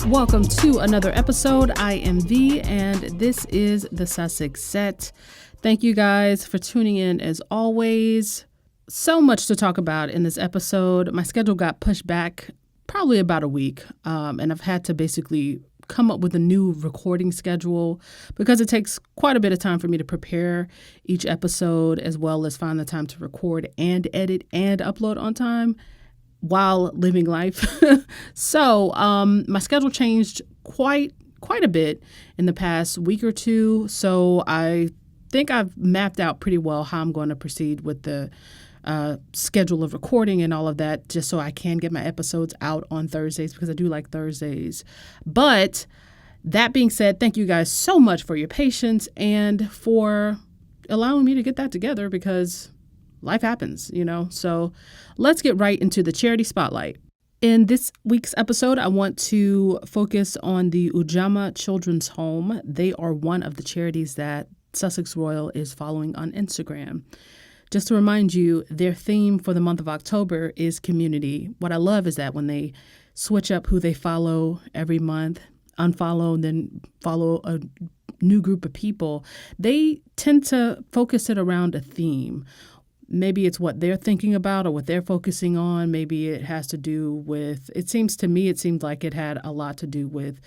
Welcome to another episode. I am V, and this is the Sussex Set. Thank you guys for tuning in as always. So much to talk about in this episode. My schedule got pushed back probably about a week, and I've had to basically come up with a new recording schedule because it takes quite a bit of time for me to prepare each episode as well as find the time to record and edit and upload on time while living life. So my schedule changed quite a bit in the past week or two. So I think I've mapped out pretty well how I'm going to proceed with the schedule of recording and all of that, just so I can get my episodes out on Thursdays because I do like Thursdays. But that being said, thank you guys so much for your patience and for allowing me to get that together because life happens, you know. So let's get right into the charity spotlight. In this week's episode, I want to focus on the Ujamaa Children's Home. They are one of the charities that Sussex Royal is following on Instagram. Just to remind you, their theme for the month of October is community. What I love is that when they switch up who they follow every month, unfollow, and then follow a new group of people, they tend to focus it around a theme. Maybe it's what they're thinking about or what they're focusing on. Maybe it has to do with, it seems like it had a lot to do with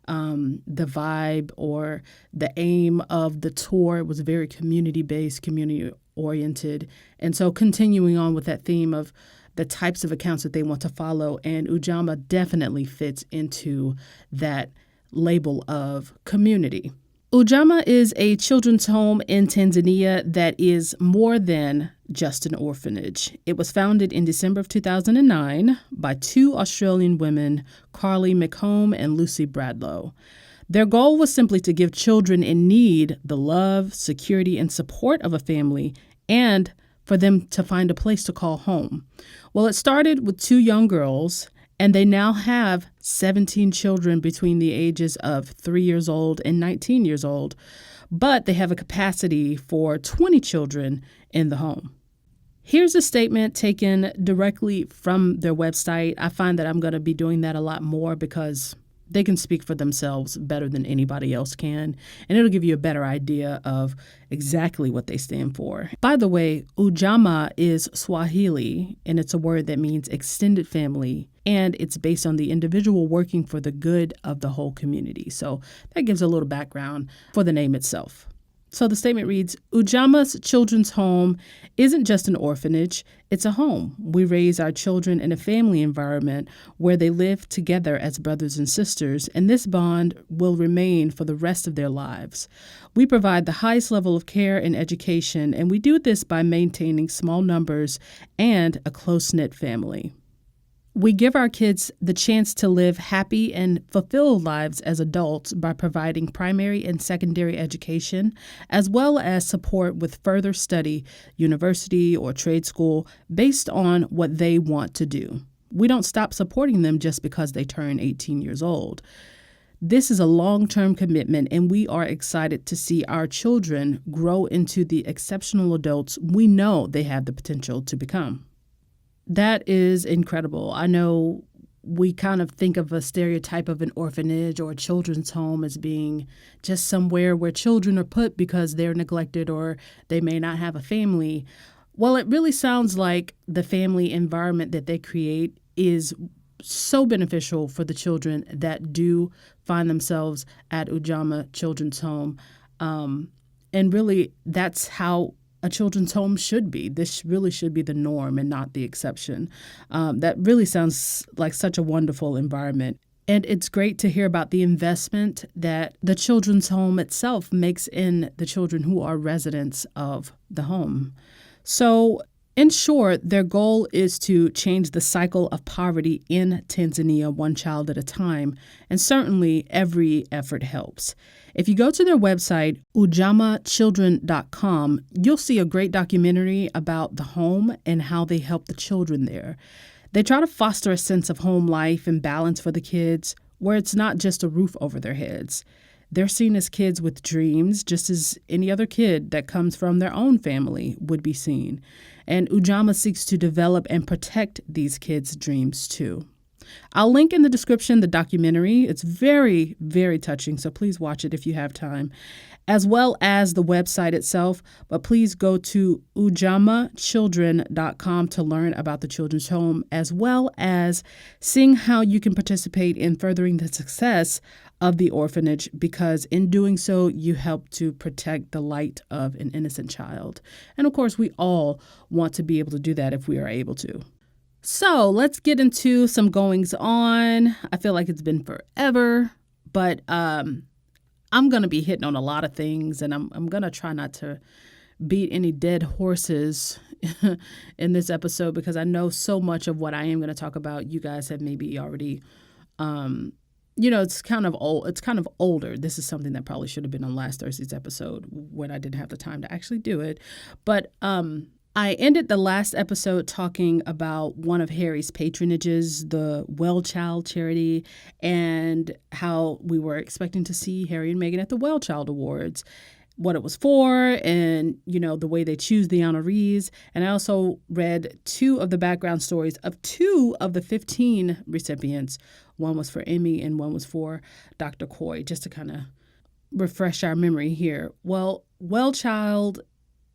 the vibe or the aim of the tour. It was very community-based, community-oriented. And so continuing on with that theme of the types of accounts that they want to follow, and Ujamaa definitely fits into that label of community. Ujamaa is a children's home in Tanzania that is more than just an orphanage. It was founded in December of 2009 by two Australian women, Carly McComb and Lucy Bradlow. Their goal was simply to give children in need the love, security, and support of a family and for them to find a place to call home. Well, it started with two young girls, and they now have 17 children between the ages of 3 years old and 19 years old, but they have a capacity for 20 children in the home. Here's a statement taken directly from their website. I find that I'm going to be doing that a lot more because they can speak for themselves better than anybody else can, and it'll give you a better idea of exactly what they stand for. By the way, Ujamaa is Swahili, and it's a word that means extended family, and it's based on the individual working for the good of the whole community. So that gives a little background for the name itself. So the statement reads, Ujamaa's Children's Home isn't just an orphanage, it's a home. We raise our children in a family environment where they live together as brothers and sisters, and this bond will remain for the rest of their lives. We provide the highest level of care and education, and we do this by maintaining small numbers and a close-knit family. We give our kids the chance to live happy and fulfilled lives as adults by providing primary and secondary education, as well as support with further study, university or trade school, based on what they want to do. We don't stop supporting them just because they turn 18 years old. This is a long-term commitment, and we are excited to see our children grow into the exceptional adults we know they have the potential to become. That is incredible. I know we kind of think of a stereotype of an orphanage or a children's home as being just somewhere where children are put because they're neglected or they may not have a family. Well, it really sounds like the family environment that they create is so beneficial for the children that do find themselves at Ujamaa Children's Home. And really, that's how a children's home should be. This really should be the norm and not the exception. That really sounds like such a wonderful environment. And it's great to hear about the investment that the children's home itself makes in the children who are residents of the home. So, in short, their goal is to change the cycle of poverty in Tanzania one child at a time, and certainly every effort helps. If you go to their website, ujamaachildren.com, you'll see a great documentary about the home and how they help the children there. They try to foster a sense of home life and balance for the kids, where it's not just a roof over their heads. They're seen as kids with dreams, just as any other kid that comes from their own family would be seen. And Ujamaa seeks to develop and protect these kids' dreams too. I'll link in the description the documentary. It's very, very touching, so please watch it if you have time, as well as the website itself. But please go to ujamachildren.com to learn about the children's home, as well as seeing how you can participate in furthering the success of the orphanage, because in doing so, you help to protect the light of an innocent child. And of course, we all want to be able to do that if we are able to. So let's get into some goings on. I feel like it's been forever, but I'm going to be hitting on a lot of things, and I'm going to try not to beat any dead horses in this episode, because I know so much of what I am going to talk about, you guys have maybe already, it's kind of old. It's kind of older. This is something that probably should have been on last Thursday's episode when I didn't have the time to actually do it. But I ended the last episode talking about one of Harry's patronages, the Well Child charity, and how we were expecting to see Harry and Meghan at the Well Child Awards, what it was for, and, the way they choose the honorees. And I also read 2 of the background stories of 2 of the 15 recipients. One was for Amy and one was for Dr. Coy, just to kind of refresh our memory here. Well Child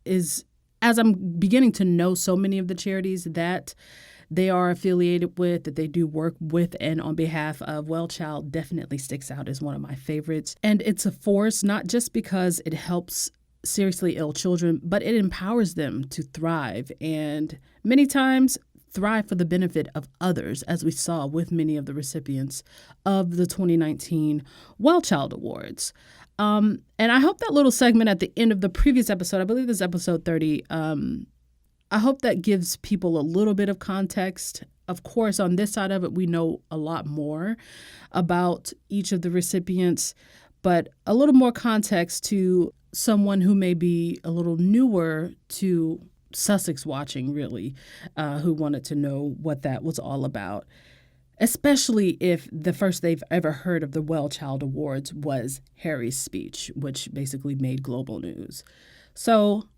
is, as I'm beginning to know so many of the charities that they are affiliated with, that they do work with and on behalf of, Well Child definitely sticks out as one of my favorites. And it's a force, not just because it helps seriously ill children, but it empowers them to thrive, and many times thrive for the benefit of others, as we saw with many of the recipients of the 2019 Well Child Awards. And I hope that little segment at the end of the previous episode, I believe this is episode 30, I hope that gives people a little bit of context. Of course, on this side of it, we know a lot more about each of the recipients, but a little more context to someone who may be a little newer to Sussex watching, really, who wanted to know what that was all about, especially if the first they've ever heard of the Well Child Awards was Harry's speech, which basically made global news. So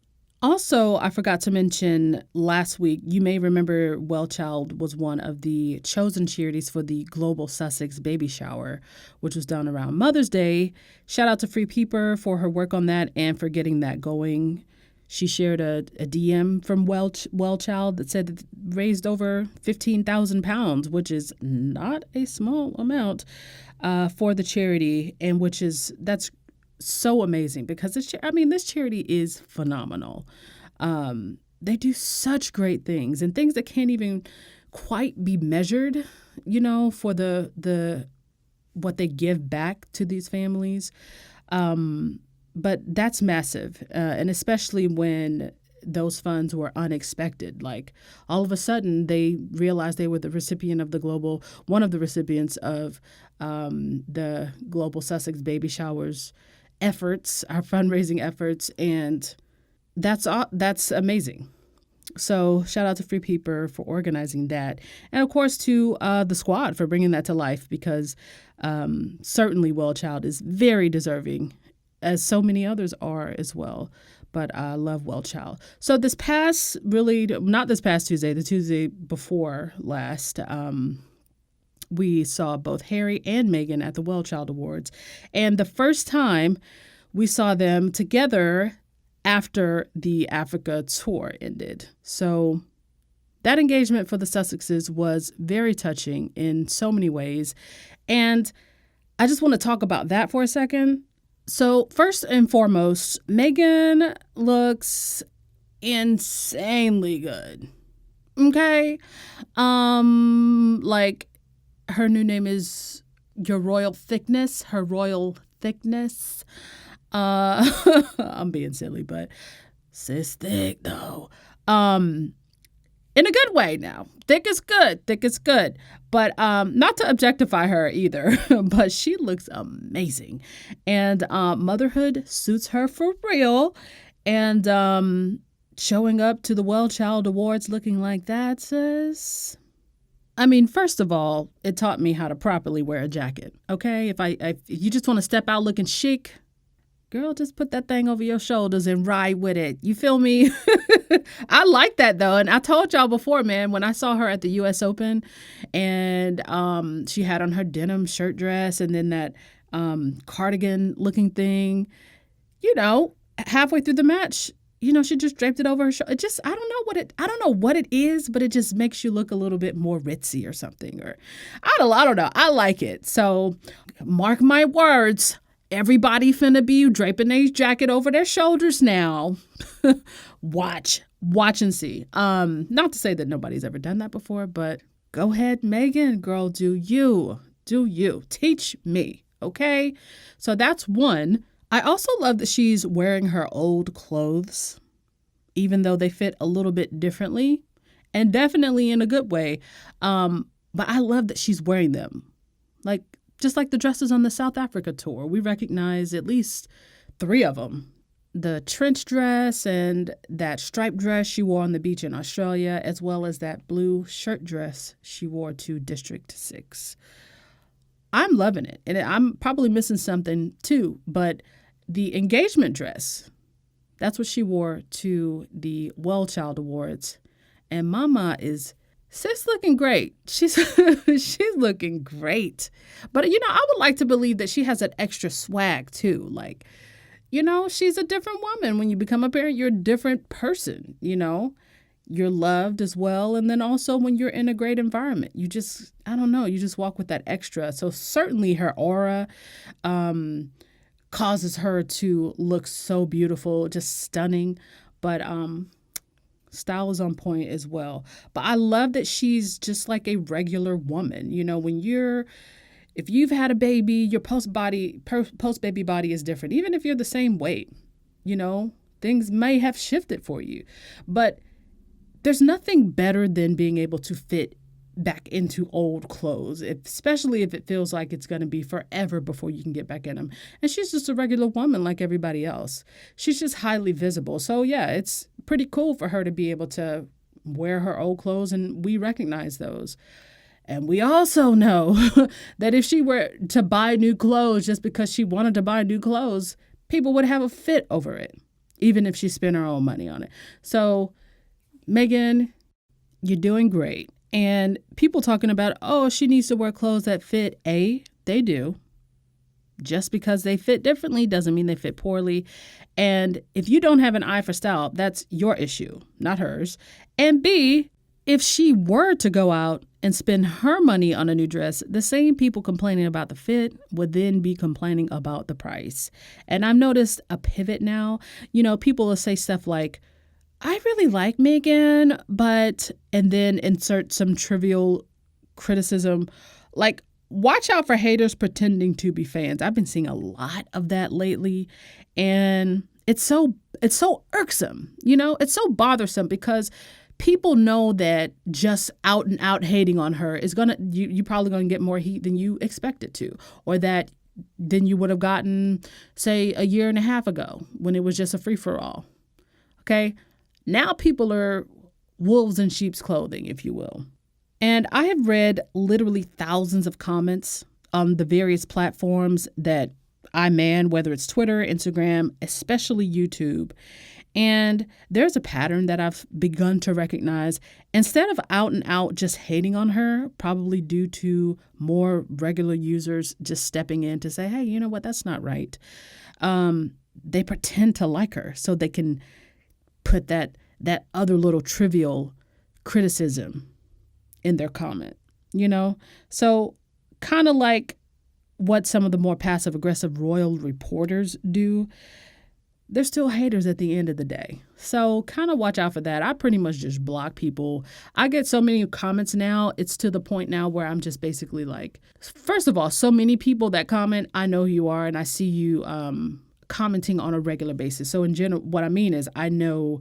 also, I forgot to mention last week, you may remember Well Child was one of the chosen charities for the Global Sussex baby shower, which was done around Mother's Day. Shout out to Free Peeper for her work on that and for getting that going. She shared a DM from Well Child that said that it raised over 15,000 pounds, which is not a small amount for the charity, and that's so amazing, because this charity is phenomenal. They do such great things, and things that can't even quite be measured, for the what they give back to these families. But that's massive, and especially when those funds were unexpected. Like, all of a sudden, they realized they were one of the recipients of the Global Sussex Baby Showers efforts, our fundraising efforts, and that's amazing. So shout out to Free Peeper for organizing that, and of course to the squad for bringing that to life, because certainly Well Child is very deserving, as so many others are as well. But I love Well Child. So not this past Tuesday, the Tuesday before last, we saw both Harry and Meghan at the Well Child Awards. And the first time we saw them together after the Africa tour ended. So that engagement for the Sussexes was very touching in so many ways. And I just want to talk about that for a second. So first and foremost, Meghan looks insanely good. Okay? Like, her new name is Your Royal Thickness, Her Royal Thickness. I'm being silly, but sis thick though. In a good way now. Thick is good. But not to objectify her either, but she looks amazing. And motherhood suits her for real. And showing up to the Well Child Awards looking like that, sis. I mean, first of all, it taught me how to properly wear a jacket, okay? If you just want to step out looking chic, Girl, just put that thing over your shoulders and ride with it. You feel me? I like that though. And I told y'all before, man, when I saw her at the US Open and she had on her denim shirt dress and then that cardigan looking thing, halfway through the match, she just draped it over her shoulder. It just, I don't know what it is, but it just makes you look a little bit more ritzy or something. Or I don't know. I like it. So mark my words. Everybody finna be draping their jacket over their shoulders now. Watch and see. Not to say that nobody's ever done that before, but go ahead, Meghan, girl, do you. Teach me, okay? So that's one. I also love that she's wearing her old clothes, even though they fit a little bit differently and definitely in a good way. But I love that she's wearing them. Just like the dresses on the South Africa tour, we recognize at least 3 of them. The trench dress and that striped dress she wore on the beach in Australia, as well as that blue shirt dress she wore to District 6. I'm loving it. And I'm probably missing something too, but the engagement dress, that's what she wore to the Well Child Awards. And Mama Sis looking great. She's looking great. But, I would like to believe that she has an extra swag, too. She's a different woman. When you become a parent, you're a different person, You're loved as well. And then also when you're in a great environment, you just walk with that extra. So certainly her aura causes her to look so beautiful, just stunning. But style is on point as well. But I love that she's just like a regular woman. If you've had a baby, your post-baby body is different. Even if you're the same weight, things may have shifted for you. But there's nothing better than being able to fit back into old clothes, especially if it feels like it's going to be forever before you can get back in them. And she's just a regular woman like everybody else. She's just highly visible. So yeah, it's pretty cool for her to be able to wear her old clothes, and we recognize those. And we also know that if she were to buy new clothes just because she wanted to buy new clothes, people would have a fit over it, even if she spent her own money on it. So Meghan, you're doing great. And people talking about, she needs to wear clothes that fit. They do. Just because they fit differently doesn't mean they fit poorly. And if you don't have an eye for style, that's your issue, not hers. And B, if she were to go out and spend her money on a new dress, the same people complaining about the fit would then be complaining about the price. And I've noticed a pivot now. People will say stuff like, I really like Meghan, and then insert some trivial criticism. Watch out for haters pretending to be fans. I've been seeing a lot of that lately. And it's so irksome, it's so bothersome because people know that just out and out hating on her is you're probably going to get more heat than you expected to, or than you would have gotten, say, a year and a half ago when it was just a free for all. Okay. Now people are wolves in sheep's clothing, if you will. And I have read literally thousands of comments on the various platforms that I man, whether it's Twitter, Instagram, especially YouTube. And there's a pattern that I've begun to recognize. Instead of out and out just hating on her, probably due to more regular users just stepping in to say, hey, you know what, that's not right. They pretend to like her so they can put that other little trivial criticism in their comment, So kind of like what some of the more passive aggressive royal reporters do, they're still haters at the end of the day. So kind of watch out for that. I pretty much just block people. I get so many comments now. It's to the point now where I'm just basically like, first of all, so many people that comment, I know who you are and I see you commenting on a regular basis. So in general, what I mean is I know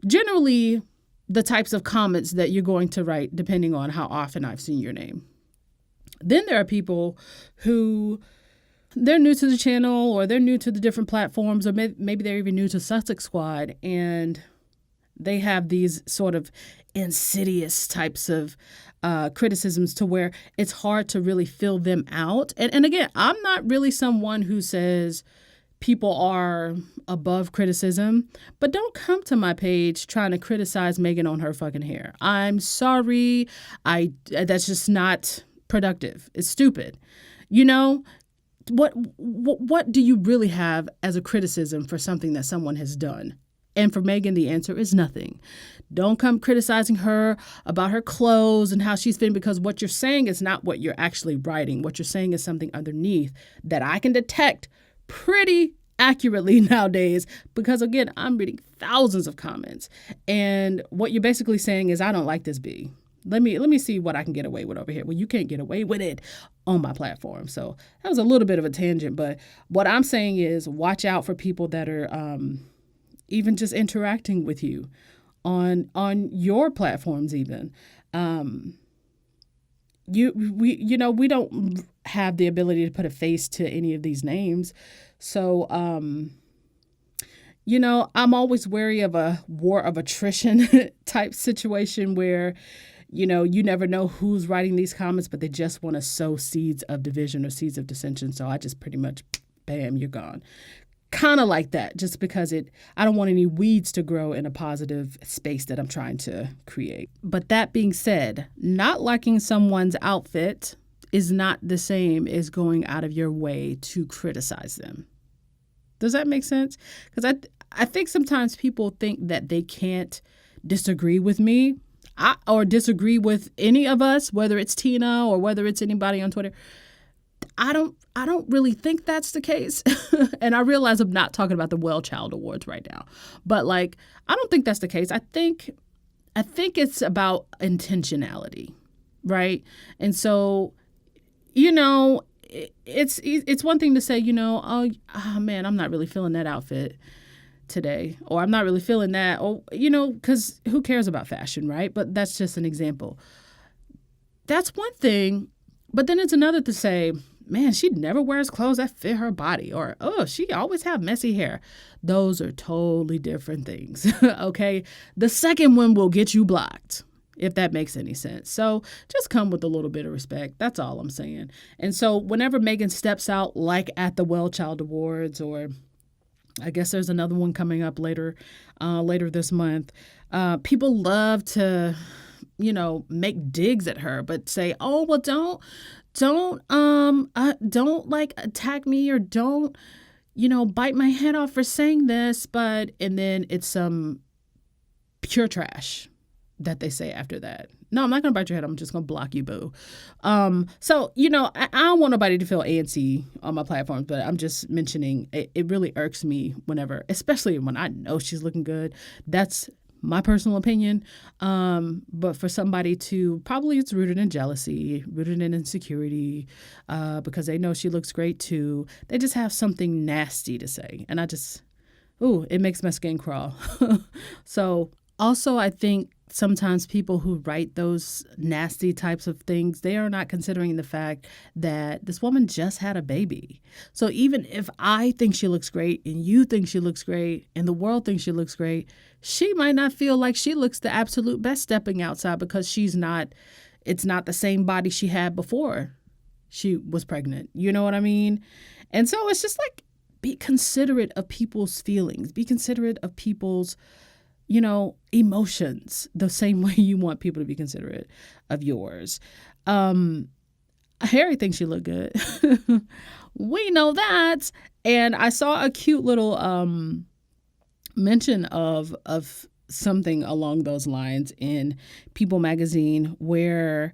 generally the types of comments that you're going to write depending on how often I've seen your name. Then there are people who they're new to the channel or they're new to the different platforms, or maybe they're even new to Sussex Squad, and they have these sort of insidious types of criticisms to where it's hard to really fill them out. And again, I'm not really someone who says people are above criticism, but don't come to my page trying to criticize Meghan on her fucking hair. I'm sorry. That's just not productive. It's stupid. You know, what do you really have as a criticism for something that someone has done? And for Meghan, the answer is nothing. Don't come criticizing her about her clothes and how she's fitting, because what you're saying is not what you're actually writing. What you're saying is something underneath that I can detect pretty accurately nowadays, because again, I'm reading thousands of comments. And what you're basically saying is, I don't like this B. Let me see what I can get away with over here. Well, you can't get away with it on my platform. So that was a little bit of a tangent, but what I'm saying is watch out for people that are even just interacting with you on your platforms even. We don't have the ability to put a face to any of these names. So, I'm always wary of a war of attrition type situation where, you never know who's writing these comments, but they just want to sow seeds of division or seeds of dissension. So I just pretty much, bam, you're gone. Kind of like that, just because I don't want any weeds to grow in a positive space that I'm trying to create. But that being said, not liking someone's outfit is not the same as going out of your way to criticize them. Does that make sense? Because I think sometimes people think that they can't disagree with me or disagree with any of us, whether it's Tina or whether it's anybody on Twitter. I don't really think that's the case. And I realize I'm not talking about the Well Child Awards right now. But I don't think that's the case. I think it's about intentionality, right? And so, it's one thing to say, oh man, I'm not really feeling that outfit today, or I'm not really feeling that, or, because who cares about fashion, right? But that's just an example. That's one thing. But then it's another to say, man, she never wears clothes that fit her body, or, oh, she always have messy hair. Those are totally different things, okay? The second one will get you blocked, if that makes any sense. So just come with a little bit of respect. That's all I'm saying. And so whenever Meghan steps out, like at the Well Child Awards, or I guess there's another one coming up later this month, people love to make digs at her, but say, oh, well, don't attack me, or don't, bite my head off for saying this. And then it's some pure trash that they say after that. No, I'm not going to bite your head. I'm just going to block you, boo. So, I don't want nobody to feel antsy on my platforms, but I'm just mentioning it really irks me whenever, especially when I know she's looking good. That's my personal opinion. But for somebody to, probably it's rooted in jealousy, rooted in insecurity, because they know she looks great too. They just have something nasty to say. And it makes my skin crawl. So also, I think sometimes people who write those nasty types of things, they are not considering the fact that this woman just had a baby. So even if I think she looks great, and you think she looks great, and the world thinks she looks great, she might not feel like she looks the absolute best stepping outside, because it's not the same body she had before she was pregnant. You know what I mean? And so it's just be considerate of people's feelings. Be considerate of people's emotions, the same way you want people to be considerate of yours. Harry thinks you look good. We know that. And I saw a cute little mention of something along those lines in People magazine, where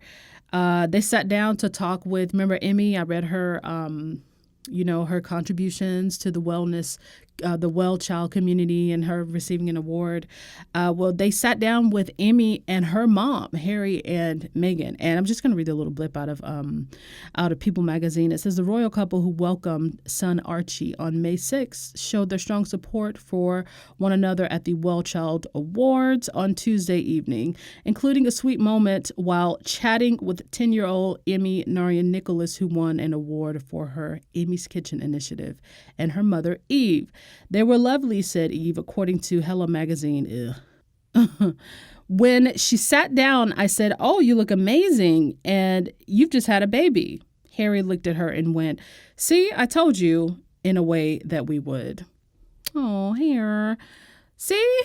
they sat down to talk with, remember Emmy? I read her, her contributions to the wellness, the well child community, and her receiving an award. They sat down with Emmy and her mom, Harry and Meghan. And I'm just going to read a little blip out of People magazine. It says the royal couple who welcomed son Archie on May 6th showed their strong support for one another at the Well Child Awards on Tuesday evening, including a sweet moment while chatting with 10-year-old Emmy Narian Nicholas, who won an award for her Emmy's Kitchen initiative, and her mother, Eve. They were lovely, said Eve, according to Hello Magazine. When she sat down, I said, oh, you look amazing, and you've just had a baby. Harry looked at her and went, see, I told you, in a way that we would. Oh, here. See,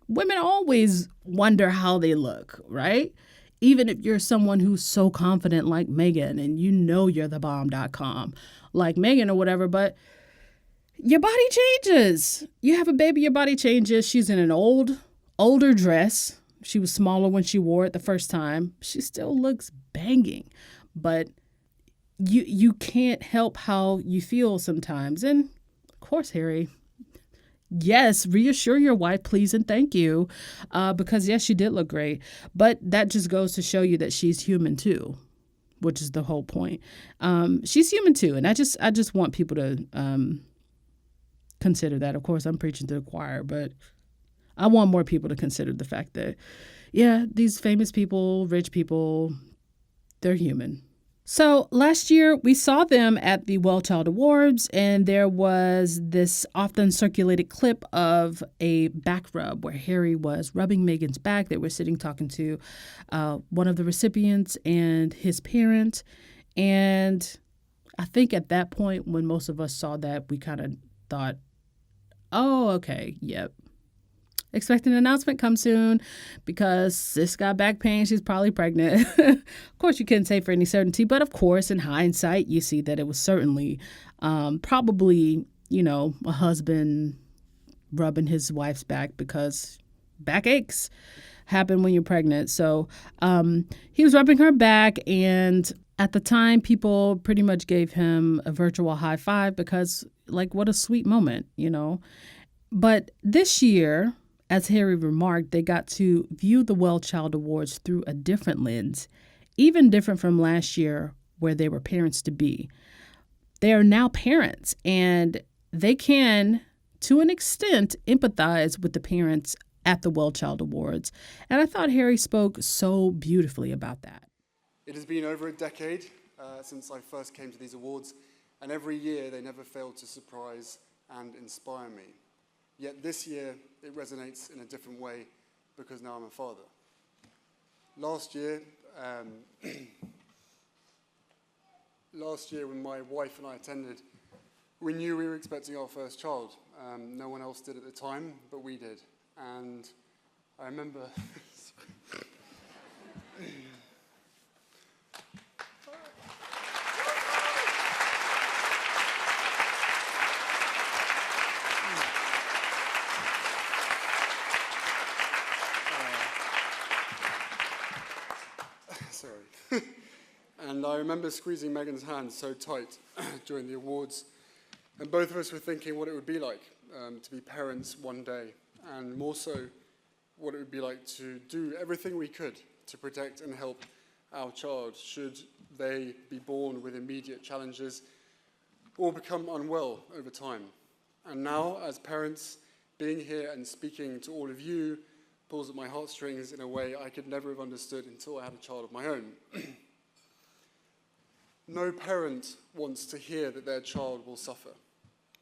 women always wonder how they look, right? Even if you're someone who's so confident like Meghan and you're the bomb.com like Meghan or whatever, but your body changes. You have a baby, your body changes. She's in an older dress. She was smaller when she wore it the first time. She still looks banging, but you can't help how you feel sometimes. And of course, Harry, yes, reassure your wife, please, and thank you, because yes, she did look great. But that just goes to show you that she's human too, which is the whole point. She's human too, and I just want people to consider that. Of course, I'm preaching to the choir, but I want more people to consider the fact that, yeah, these famous people, rich people, they're human. So last year, we saw them at the Well Child Awards, and there was this often circulated clip of a back rub where Harry was rubbing Meghan's back. They were sitting talking to one of the recipients and his parent. And I think at that point, when most of us saw that, we kind of thought, oh, okay, yep. Expect an announcement come soon because sis got back pain. She's probably pregnant. Of course, you can't say for any certainty, but of course, in hindsight, you see that it was certainly probably, a husband rubbing his wife's back because backaches happen when you're pregnant. So he was rubbing her back, and at the time, people pretty much gave him a virtual high five because, what a sweet moment, But this year, as Harry remarked, they got to view the Well Child Awards through a different lens, even different from last year where they were parents-to-be. They are now parents, and they can, to an extent, empathize with the parents at the Well Child Awards. And I thought Harry spoke so beautifully about that. It has been over a decade since I first came to these awards, and every year they never failed to surprise and inspire me. Yet this year, it resonates in a different way because now I'm a father. Last year when my wife and I attended, we knew we were expecting our first child. No one else did at the time, but we did. And I remember... Sorry. And I remember squeezing Meghan's hand so tight during the awards, and both of us were thinking what it would be like to be parents one day, and more so what it would be like to do everything we could to protect and help our child should they be born with immediate challenges or become unwell over time. And now, as parents, being here and speaking to all of you pulls at my heartstrings in a way I could never have understood until I had a child of my own. No parent wants to hear that their child will suffer,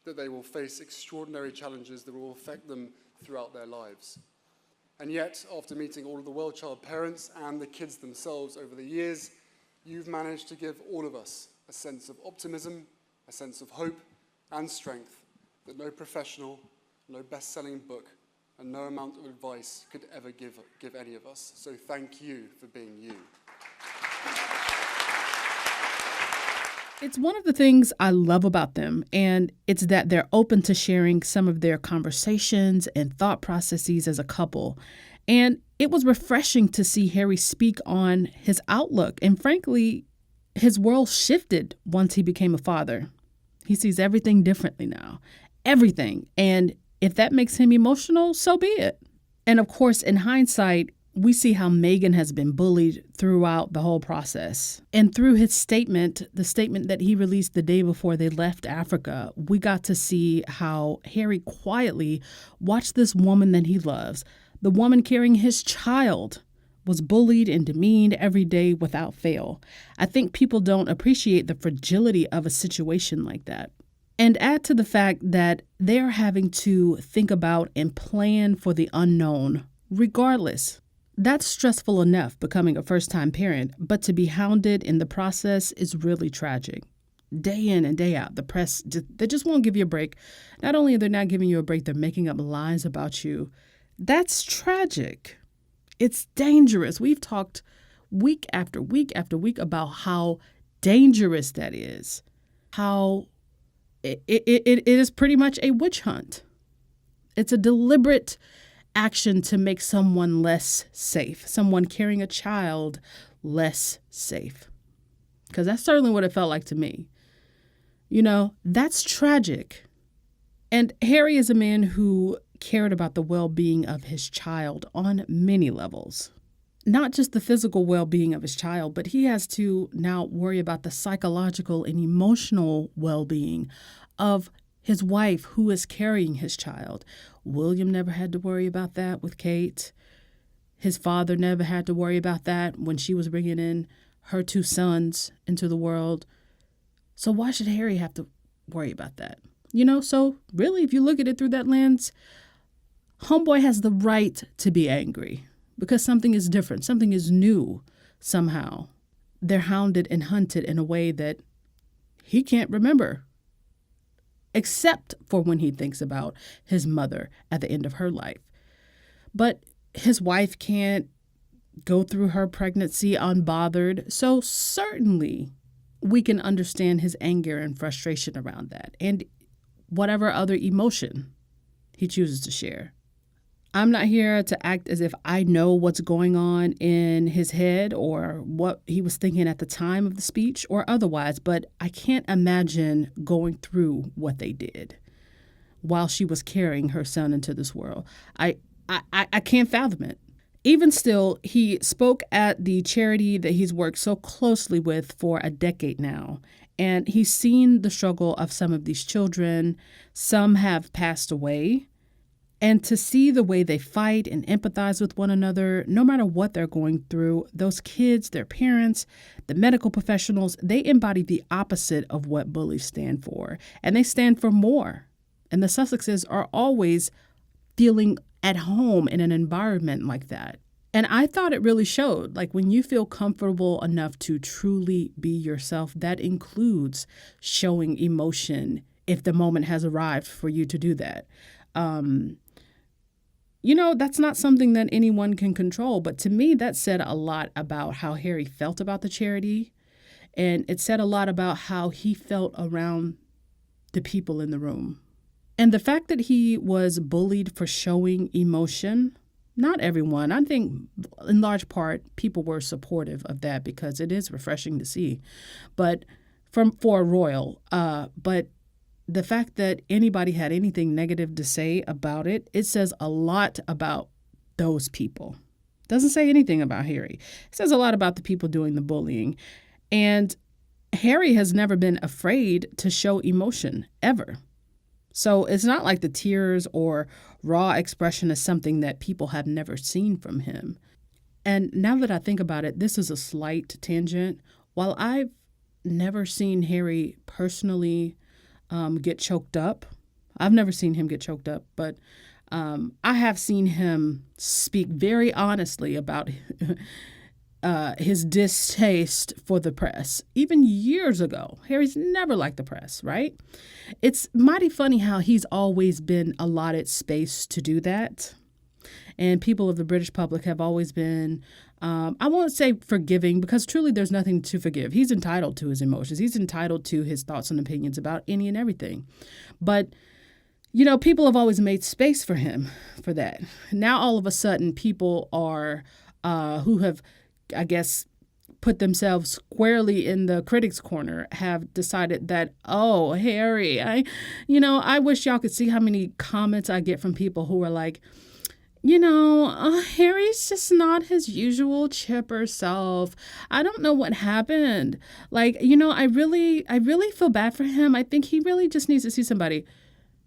that they will face extraordinary challenges that will affect them throughout their lives. And yet, after meeting all of the Well Child parents and the kids themselves over the years, you've managed to give all of us a sense of optimism, a sense of hope and strength that no professional, no best-selling book, and no amount of advice could ever give any of us. So thank you for being you. It's one of the things I love about them, and it's that they're open to sharing some of their conversations and thought processes as a couple. And it was refreshing to see Harry speak on his outlook. And frankly, his world shifted once he became a father. He sees everything differently now. Everything. And if that makes him emotional, so be it. And of course, in hindsight, we see how Meghan has been bullied throughout the whole process. And through his statement, the statement that he released the day before they left Africa, we got to see how Harry quietly watched this woman that he loves, the woman carrying his child, was bullied and demeaned every day without fail. I think people don't appreciate the fragility of a situation like that. And add to the fact that they're having to think about and plan for the unknown, regardless. That's stressful enough becoming a first-time parent, but to be hounded in the process is really tragic. day in and day out. The press, they just won't give you a break. Not only are they not giving you a break, they're making up lies about you. That's tragic. It's dangerous. We've talked week after week after week about how dangerous that is, how it is pretty much a witch hunt. It's a deliberate action to make someone less safe, someone carrying a child less safe. Because that's certainly what it felt like to me. You know, that's tragic. And Harry is a man who cared about the well-being of his child on many levels. Not just the physical well-being of his child, but he has to now worry about the psychological and emotional well-being of his wife who is carrying his child. William never had to worry about that with Kate. His father never had to worry about that when she was bringing in her two sons into the world. So why should Harry have to worry about that? You know, so really, if you look at it through that lens, homeboy has the right to be angry because something is different. Something is new somehow. They're hounded and hunted in a way that he can't remember, except for when he thinks about his mother at the end of her life. But his wife can't go through her pregnancy unbothered. So certainly we can understand his anger and frustration around that and whatever other emotion he chooses to share. I'm not here to act as if I know what's going on in his head or what he was thinking at the time of the speech or otherwise, but I can't imagine going through what they did while she was carrying her son into this world. I can't fathom it. Even still, he spoke at the charity that he's worked so closely with for a decade now. And he's seen the struggle of some of these children. Some have passed away. And to see the way they fight and empathize with one another, no matter what they're going through, those kids, their parents, the medical professionals, they embody the opposite of what bullies stand for. And they stand for more. And the Sussexes are always feeling at home in an environment like that. And I thought it really showed, like when you feel comfortable enough to truly be yourself, that includes showing emotion if the moment has arrived for you to do that. You know, that's not something that anyone can control. But to me, that said a lot about how Harry felt about the charity. And it said a lot about how he felt around the people in the room. And the fact that he was bullied for showing emotion, not everyone, I think in large part, people were supportive of that because it is refreshing to see. But for a royal, but the fact that anybody had anything negative to say about it, it says a lot about those people. Doesn't say anything about Harry. It says a lot about the people doing the bullying. And Harry has never been afraid to show emotion, ever. So it's not like the tears or raw expression is something that people have never seen from him. And now that I think about it, this is a slight tangent. While I've never seen Harry personally get choked up, I've never seen him get choked up, but I have seen him speak very honestly about his distaste for the press, even years ago. Harry's never liked the press, right? It's mighty funny how he's always been allotted space to do that. And people of the British public have always been, I won't say forgiving, because truly there's nothing to forgive. He's entitled to his emotions. He's entitled to his thoughts and opinions about any and everything. But, you know, people have always made space for him for that. Now, all of a sudden, people are who have, I guess, put themselves squarely in the critics' corner have decided that, oh, Harry, I wish y'all could see how many comments I get from people who are like, Harry's just not his usual chipper self. I don't know what happened. Like, I really feel bad for him. I think he really just needs to see somebody.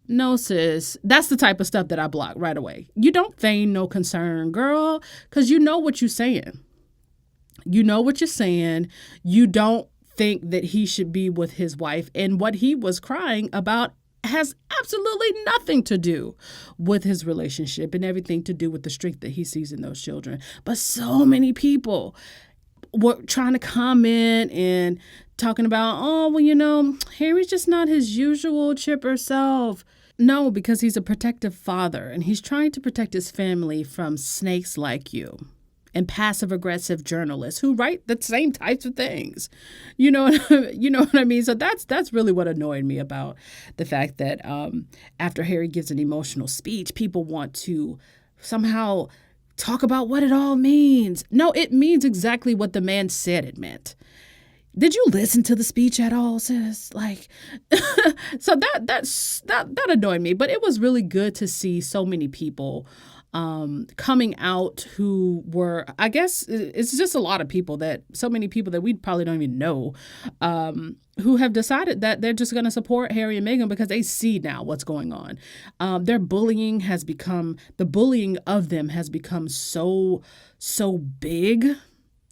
No, sis, that's the type of stuff that I block right away. You don't feign no concern, girl, because you know what you're saying. You know what you're saying. You don't think that he should be with his wife. And what he was crying about has absolutely nothing to do with his relationship and everything to do with the strength that he sees in those children. But so many people were trying to comment and talking about, oh, well, you know, Harry's just not his usual chipper self. No, because he's a protective father and he's trying to protect his family from snakes like you and passive aggressive journalists who write the same types of things. You know what I mean? So that's really what annoyed me about the fact that after Harry gives an emotional speech, people want to somehow talk about what it all means. No, it means exactly what the man said it meant. Did you listen to the speech at all, sis? Like, so that annoyed me. But it was really good to see so many people coming out who were, I guess, it's just so many people that we probably don't even know, who have decided that they're just going to support Harry and Meghan because they see now what's going on. The bullying of them has become so big,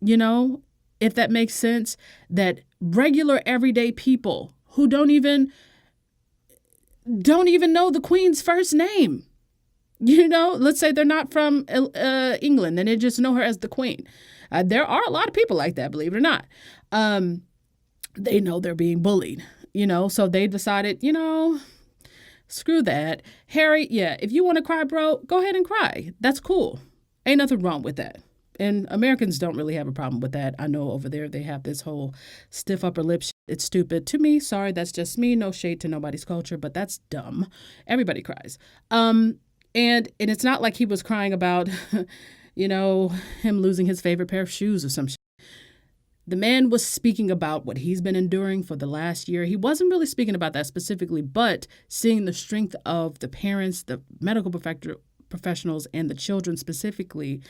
you know, if that makes sense, that regular everyday people who don't even know the Queen's first name, you know, let's say they're not from England and they just know her as the Queen. There are a lot of people like that, believe it or not. They know they're being bullied, you know, so they decided, you know, screw that. Harry, yeah, if you want to cry, bro, go ahead and cry. That's cool. Ain't nothing wrong with that. And Americans don't really have a problem with that. I know over there they have this whole stiff upper lip shit. It's stupid to me. Sorry, that's just me. No shade to nobody's culture, but that's dumb. Everybody cries. And it's not like he was crying about, you know, him losing his favorite pair of shoes or some shit. The man was speaking about what he's been enduring for the last year. He wasn't really speaking about that specifically, but seeing the strength of the parents, the medical professionals, and the children specifically,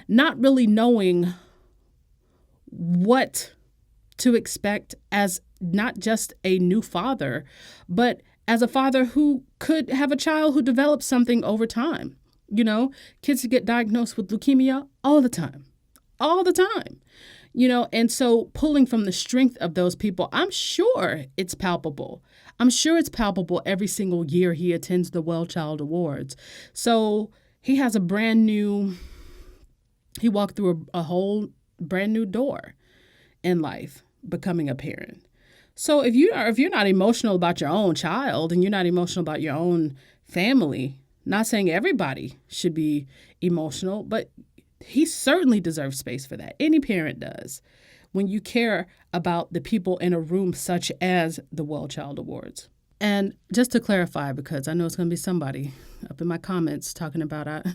not really knowing what to expect as not just a new father, but as a father who could have a child who develops something over time. You know, kids get diagnosed with leukemia all the time, you know, and so pulling from the strength of those people, I'm sure it's palpable. I'm sure it's palpable every single year he attends the Well Child Awards. So he has he walked through a whole brand new door in life, becoming a parent. So if you're not emotional about your own child and you're not emotional about your own family, not saying everybody should be emotional, but he certainly deserves space for that. Any parent does. When you care about the people in a room such as the Well Child Awards. And just to clarify, because I know it's going to be somebody up in my comments talking about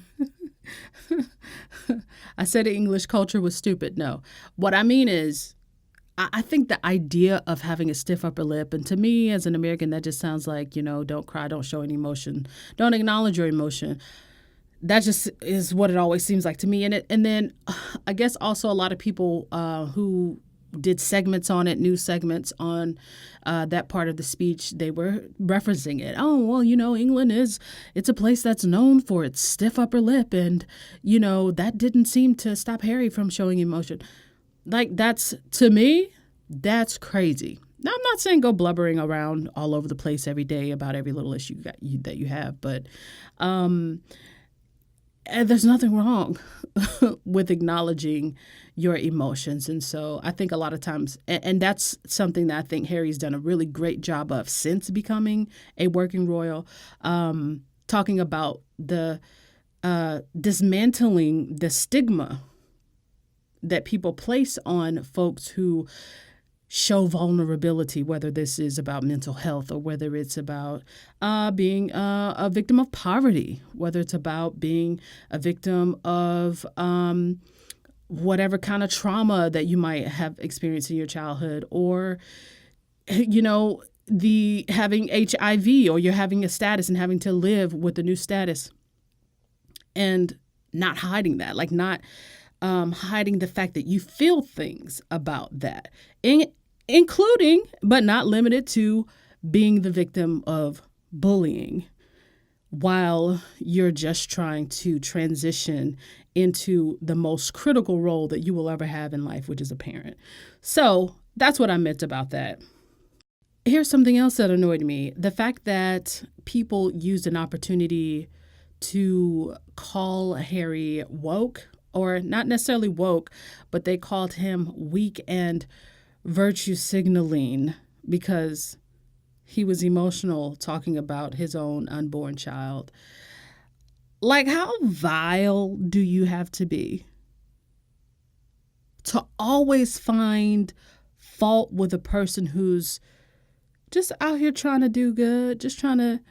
I said English culture was stupid. No. What I mean is, I think the idea of having a stiff upper lip, and to me as an American, that just sounds like, you know, don't cry, don't show any emotion, don't acknowledge your emotion. That just is what it always seems like to me. And then I guess also a lot of people who did segments on it, news segments on that part of the speech, they were referencing it. Oh, well, you know, England it's a place that's known for its stiff upper lip. And, you know, that didn't seem to stop Harry from showing emotion. Like, to me, that's crazy. Now, I'm not saying go blubbering around all over the place every day about every little issue that you have, but there's nothing wrong with acknowledging your emotions. And so I think a lot of times, and that's something that I think Harry's done a really great job of since becoming a working royal, talking about the dismantling the stigma that people place on folks who show vulnerability, whether this is about mental health or whether it's about being a victim of poverty, whether it's about being a victim of whatever kind of trauma that you might have experienced in your childhood, or, you know, having HIV, or you're having a status and having to live with the new status and not hiding that, like not hiding the fact that you feel things about that, including, but not limited to, being the victim of bullying while you're just trying to transition into the most critical role that you will ever have in life, which is a parent. So that's what I meant about that. Here's something else that annoyed me. The fact that people used an opportunity to call Harry woke or not necessarily woke, but they called him weak and virtue signaling because he was emotional talking about his own unborn child. Like, how vile do you have to be to always find fault with a person who's just out here trying to do good, just trying to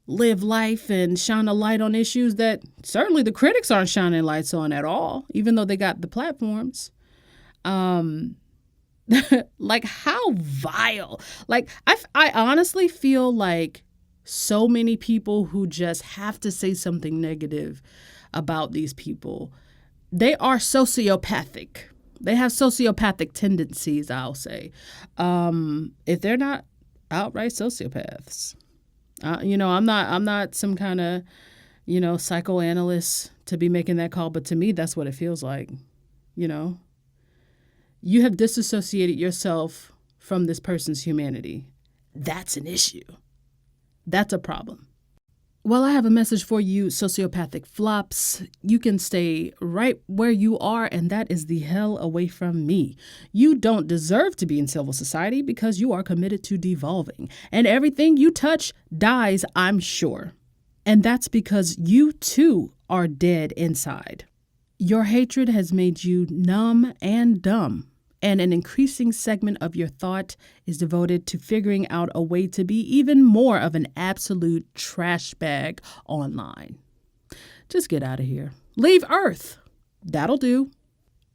live life and shine a light on issues that certainly the critics aren't shining lights on at all, even though they got the platforms. Like, how vile. Like, I honestly feel like so many people who just have to say something negative about these people, they are sociopathic. They have sociopathic tendencies, I'll say. If they're not outright sociopaths. I'm not some kind of, psychoanalyst to be making that call, but to me, that's what it feels like. You have disassociated yourself from this person's humanity. That's an issue. That's a problem. Well, I have a message for you, sociopathic flops. You can stay right where you are, and that is the hell away from me. You don't deserve to be in civil society because you are committed to devolving, and everything you touch dies, I'm sure. And that's because you, too, are dead inside. Your hatred has made you numb and dumb. And an increasing segment of your thought is devoted to figuring out a way to be even more of an absolute trash bag online. Just get out of here. Leave Earth. That'll do.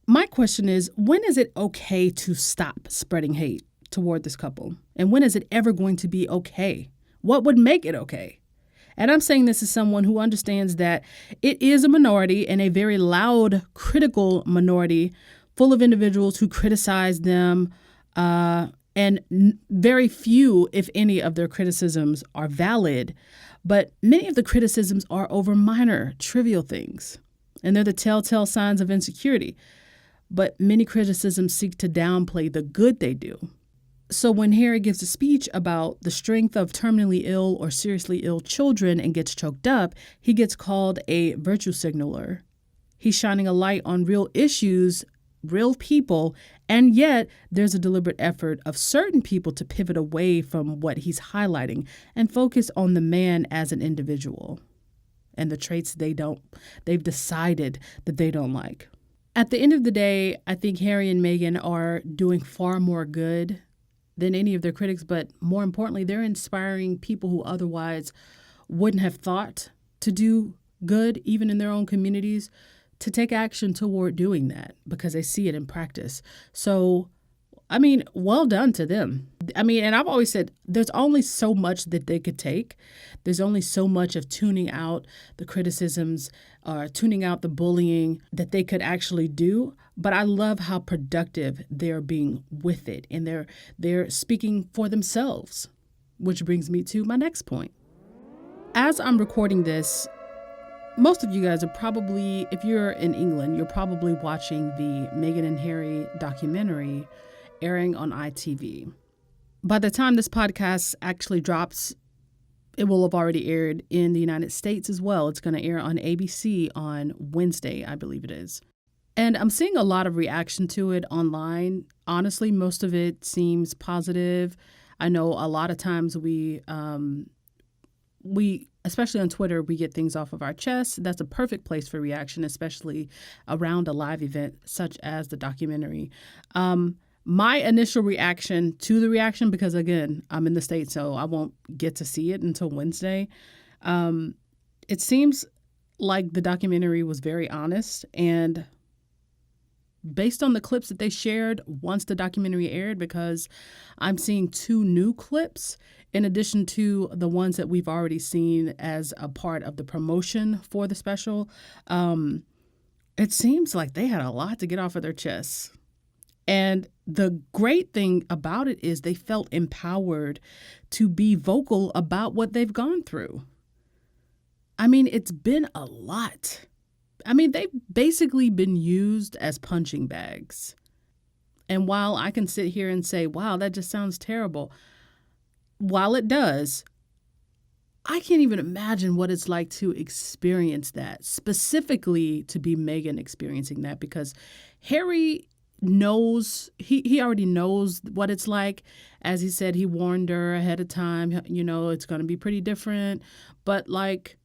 My question is, when is it okay to stop spreading hate toward this couple? And when is it ever going to be okay? What would make it okay? And I'm saying this as someone who understands that it is a minority and a very loud, critical minority full of individuals who criticize them, and very few, if any, of their criticisms are valid. But many of the criticisms are over minor, trivial things, and they're the telltale signs of insecurity. But many criticisms seek to downplay the good they do. So when Harry gives a speech about the strength of terminally ill or seriously ill children and gets choked up, he gets called a virtue signaler. He's shining a light on real issues, real people, and yet there's a deliberate effort of certain people to pivot away from what he's highlighting and focus on the man as an individual and the traits they've decided that they don't like. At the end of the day, I think Harry and Meghan are doing far more good than any of their critics, but more importantly, they're inspiring people who otherwise wouldn't have thought to do good, even in their own communities, to take action toward doing that because they see it in practice. So, well done to them. And I've always said there's only so much that they could take. There's only so much of tuning out the criticisms or tuning out the bullying that they could actually do. But I love how productive they're being with it, and they're speaking for themselves, which brings me to my next point. As I'm recording this, most of you guys are probably, if you're in England, you're probably watching the Meghan and Harry documentary airing on ITV. By the time this podcast actually drops, it will have already aired in the United States as well. It's going to air on ABC on Wednesday, I believe it is. And I'm seeing a lot of reaction to it online. Honestly, most of it seems positive. I know a lot of times we especially on Twitter, we get things off of our chest. That's a perfect place for reaction, especially around a live event such as the documentary. My initial reaction to the reaction, because again, I'm in the States, so I won't get to see it until Wednesday. It seems like the documentary was very honest, and based on the clips that they shared once the documentary aired, because I'm seeing 2 new clips in addition to the ones that we've already seen as a part of the promotion for the special. It seems like they had a lot to get off of their chests. And the great thing about it is they felt empowered to be vocal about what they've gone through. It's been a lot. They've basically been used as punching bags. And while I can sit here and say, wow, that just sounds terrible, while it does, I can't even imagine what it's like to experience that, specifically to be Meghan experiencing that, because Harry knows, he already knows what it's like. As he said, he warned her ahead of time, it's going to be pretty different. But like,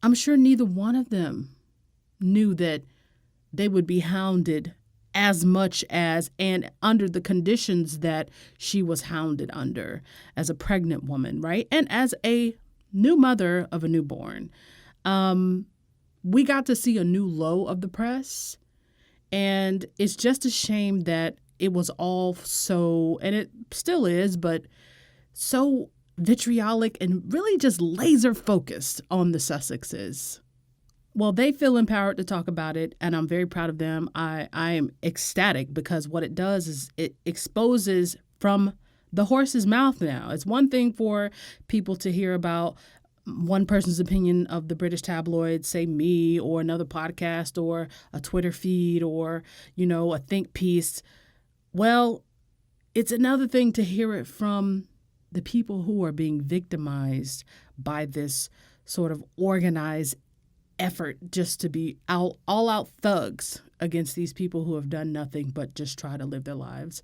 I'm sure neither one of them knew that they would be hounded as much as and under the conditions that she was hounded under as a pregnant woman, right? And as a new mother of a newborn. We got to see a new low of the press. And it's just a shame that it was all so, and it still is, but so vitriolic and really just laser focused on the Sussexes. Well, they feel empowered to talk about it, and I'm very proud of them. I am ecstatic because what it does is it exposes from the horse's mouth now. It's one thing for people to hear about one person's opinion of the British tabloids, say me or another podcast or a Twitter feed or, a think piece. Well, it's another thing to hear it from the people who are being victimized by this sort of organized effort just to be all out thugs against these people who have done nothing but just try to live their lives.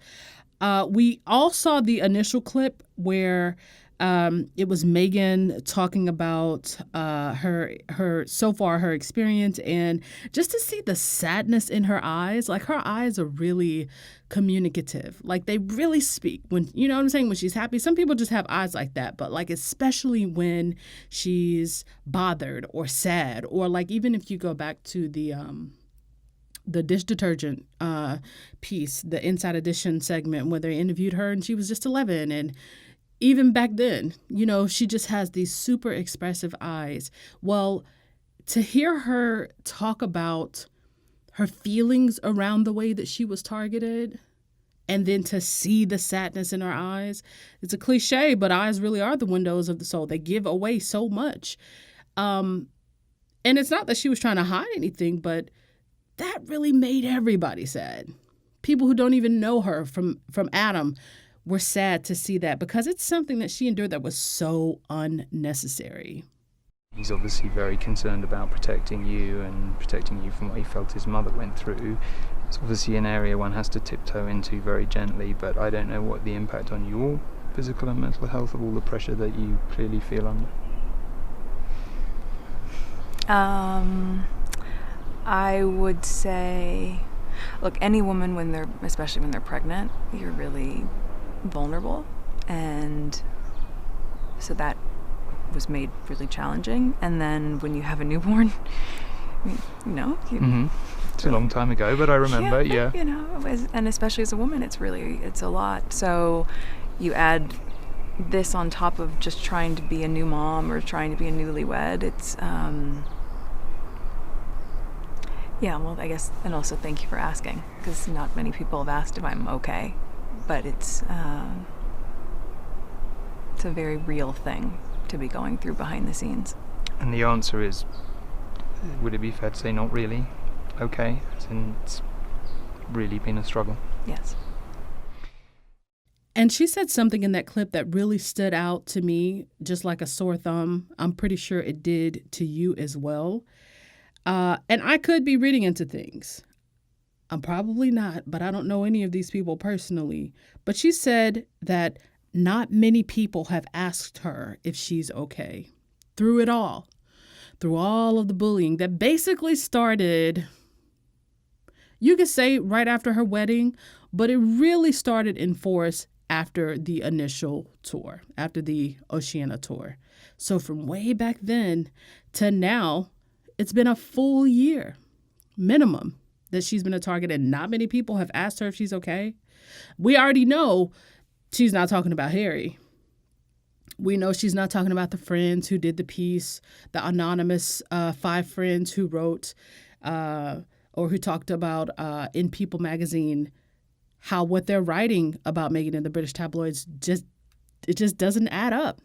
We all saw the initial clip where it was Meghan talking about her experience, and just to see the sadness in her eyes. Like, her eyes are really communicative. Like, they really speak when, you know what I'm saying, when she's happy. Some people just have eyes like that, but like, especially when she's bothered or sad, or like, even if you go back to the dish detergent piece, the Inside Edition segment where they interviewed her and she was just 11, and even back then, she just has these super expressive eyes. Well, to hear her talk about her feelings around the way that she was targeted, and then to see the sadness in her eyes, it's a cliche, but eyes really are the windows of the soul. They give away so much. And it's not that she was trying to hide anything, but that really made everybody sad. People who don't even know her from Adam were sad to see that, because it's something that she endured that was so unnecessary. He's obviously very concerned about protecting you and protecting you from what he felt his mother went through. It's obviously an area one has to tiptoe into very gently, but I don't know what the impact on your physical and mental health of all the pressure that you clearly feel under. I would say, look, any woman, especially when they're pregnant, you're really vulnerable, and so that was made really challenging. And then when you have a newborn, it's a long time ago, but I remember. Yeah. And especially as a woman, it's a lot. So you add this on top of just trying to be a new mom or trying to be a newlywed. It's well, I guess, and also thank you for asking, because not many people have asked if I'm okay. But it's a very real thing to be going through behind the scenes. And the answer is, would it be fair to say not really okay? As in, it's really been a struggle. Yes. And she said something in that clip that really stood out to me, just like a sore thumb. I'm pretty sure it did to you as well. And I could be reading into things. I'm probably not, but I don't know any of these people personally. But she said that not many people have asked her if she's okay through it all, through all of the bullying that basically started, you could say, right after her wedding, but it really started in force after the initial tour, after the Oceania tour. So from way back then to now, it's been a full year minimum that she's been a target, and not many people have asked her if she's okay. We already know she's not talking about Harry. We know she's not talking about the friends who did the piece, the anonymous 5 friends who wrote or who talked about in People magazine how what they're writing about Meghan in the British tabloids just doesn't add up.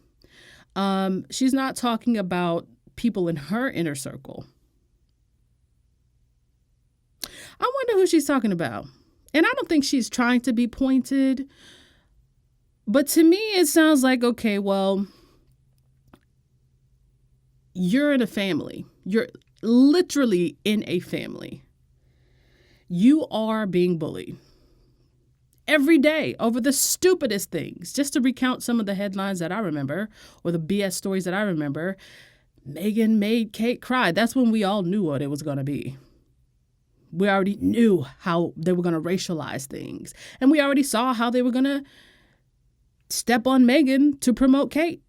She's not talking about people in her inner circle. I wonder who she's talking about. And I don't think she's trying to be pointed. But to me, it sounds like, okay, well, you're in a family. You're literally in a family. You are being bullied every day over the stupidest things. Just to recount some of the headlines that I remember, or the BS stories that I remember, Meghan made Kate cry. That's when we all knew what it was going to be. We already knew how they were going to racialize things. And we already saw how they were going to step on Meghan to promote Kate,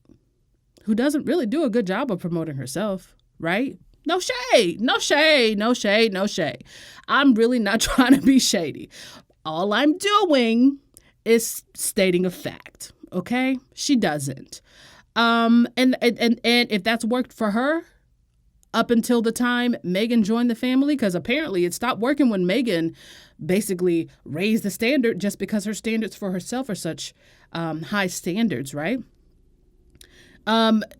who doesn't really do a good job of promoting herself, right? No shade, no shade, no shade, no shade. I'm really not trying to be shady. All I'm doing is stating a fact, okay? She doesn't. And if that's worked for her up until the time Meghan joined the family, because apparently it stopped working when Meghan basically raised the standard just because her standards for herself are such high standards, right?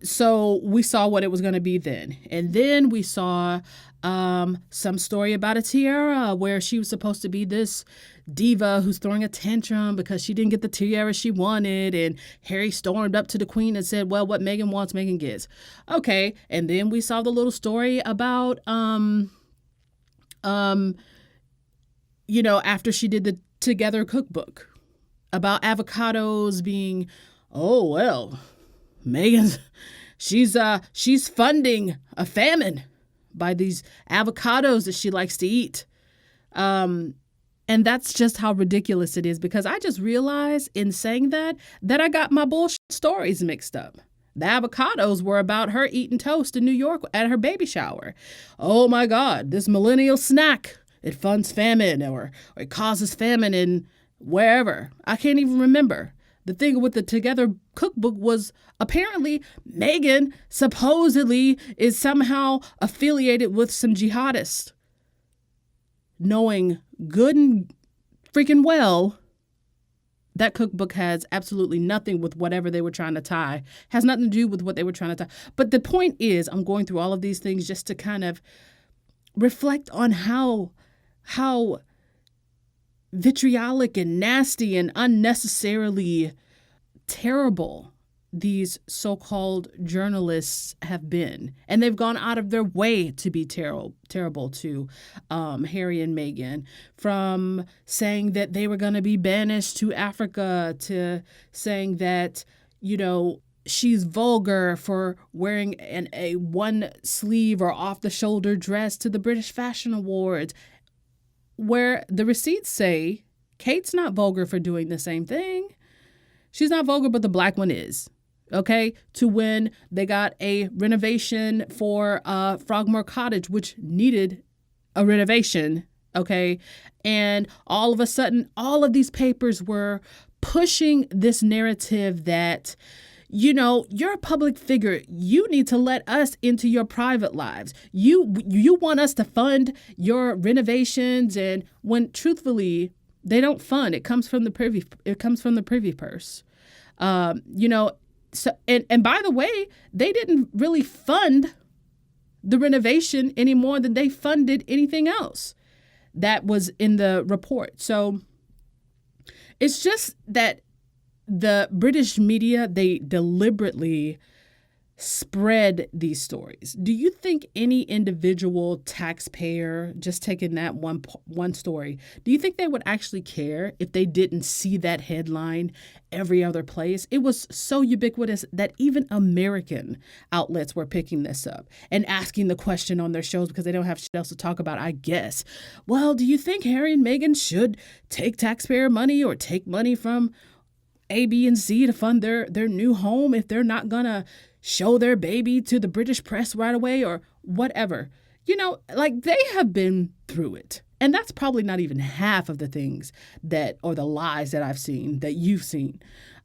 So we saw what it was going to be then. And then we saw some story about a tiara where she was supposed to be this diva who's throwing a tantrum because she didn't get the tiara she wanted. And Harry stormed up to the queen and said, well, what Meghan wants, Meghan gets. Okay. And then we saw the little story about, after she did the Together cookbook about avocados being, oh, well, Meghan, she's funding a famine by these avocados that she likes to eat. And that's just how ridiculous it is, because I just realized in saying that I got my bullshit stories mixed up. The avocados were about her eating toast in New York at her baby shower. Oh my God, this millennial snack, it funds famine or it causes famine in wherever. I can't even remember. The thing with the Together cookbook was apparently Meghan supposedly is somehow affiliated with some jihadists, knowing good and freaking well that cookbook has absolutely nothing with whatever they were trying to tie, has nothing to do with what they were trying to tie. But the point is, I'm going through all of these things just to kind of reflect on how vitriolic and nasty and unnecessarily terrible these so-called journalists have been. And they've gone out of their way to be terrible to Harry and Meghan, from saying that they were going to be banished to Africa to saying that, she's vulgar for wearing a one sleeve or off the shoulder dress to the British Fashion Awards, where the receipts say Kate's not vulgar for doing the same thing. She's not vulgar, but the black one is. Okay, to when they got a renovation for Frogmore Cottage, which needed a renovation. Okay, and all of a sudden, all of these papers were pushing this narrative that, you're a public figure. You need to let us into your private lives. You want us to fund your renovations, and when truthfully they don't fund. It comes from the privy purse. So and by the way, they didn't really fund the renovation any more than they funded anything else that was in the report. So it's just that the British media, they deliberately spread these stories. Do you think any individual taxpayer, just taking that one story, do you think they would actually care if they didn't see that headline every other place? It was so ubiquitous that even American outlets were picking this up and asking the question on their shows because they don't have shit else to talk about, I guess. Well, do you think Harry and Meghan should take taxpayer money or take money from A, B, and C to fund their new home if they're not gonna show their baby to the British press right away or whatever? They have been through it. And that's probably not even half of the things or the lies that I've seen, that you've seen.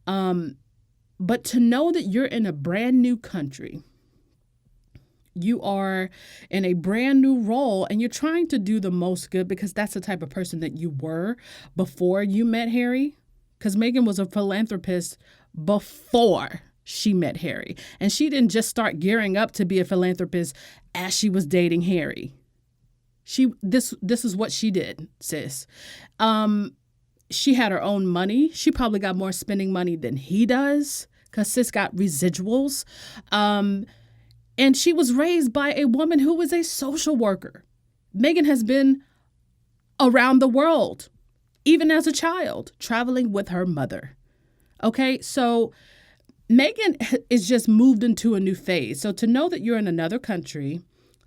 But to know that you're in a brand new country, you are in a brand new role, and you're trying to do the most good because that's the type of person that you were before you met Harry. Because Meghan was a philanthropist before she met Harry. And she didn't just start gearing up to be a philanthropist as she was dating Harry. This is what she did, sis. She had her own money. She probably got more spending money than he does because sis got residuals. And she was raised by a woman who was a social worker. Meghan has been around the world, even as a child, traveling with her mother. Okay, so Meghan is just moved into a new phase. So to know that you're in another country,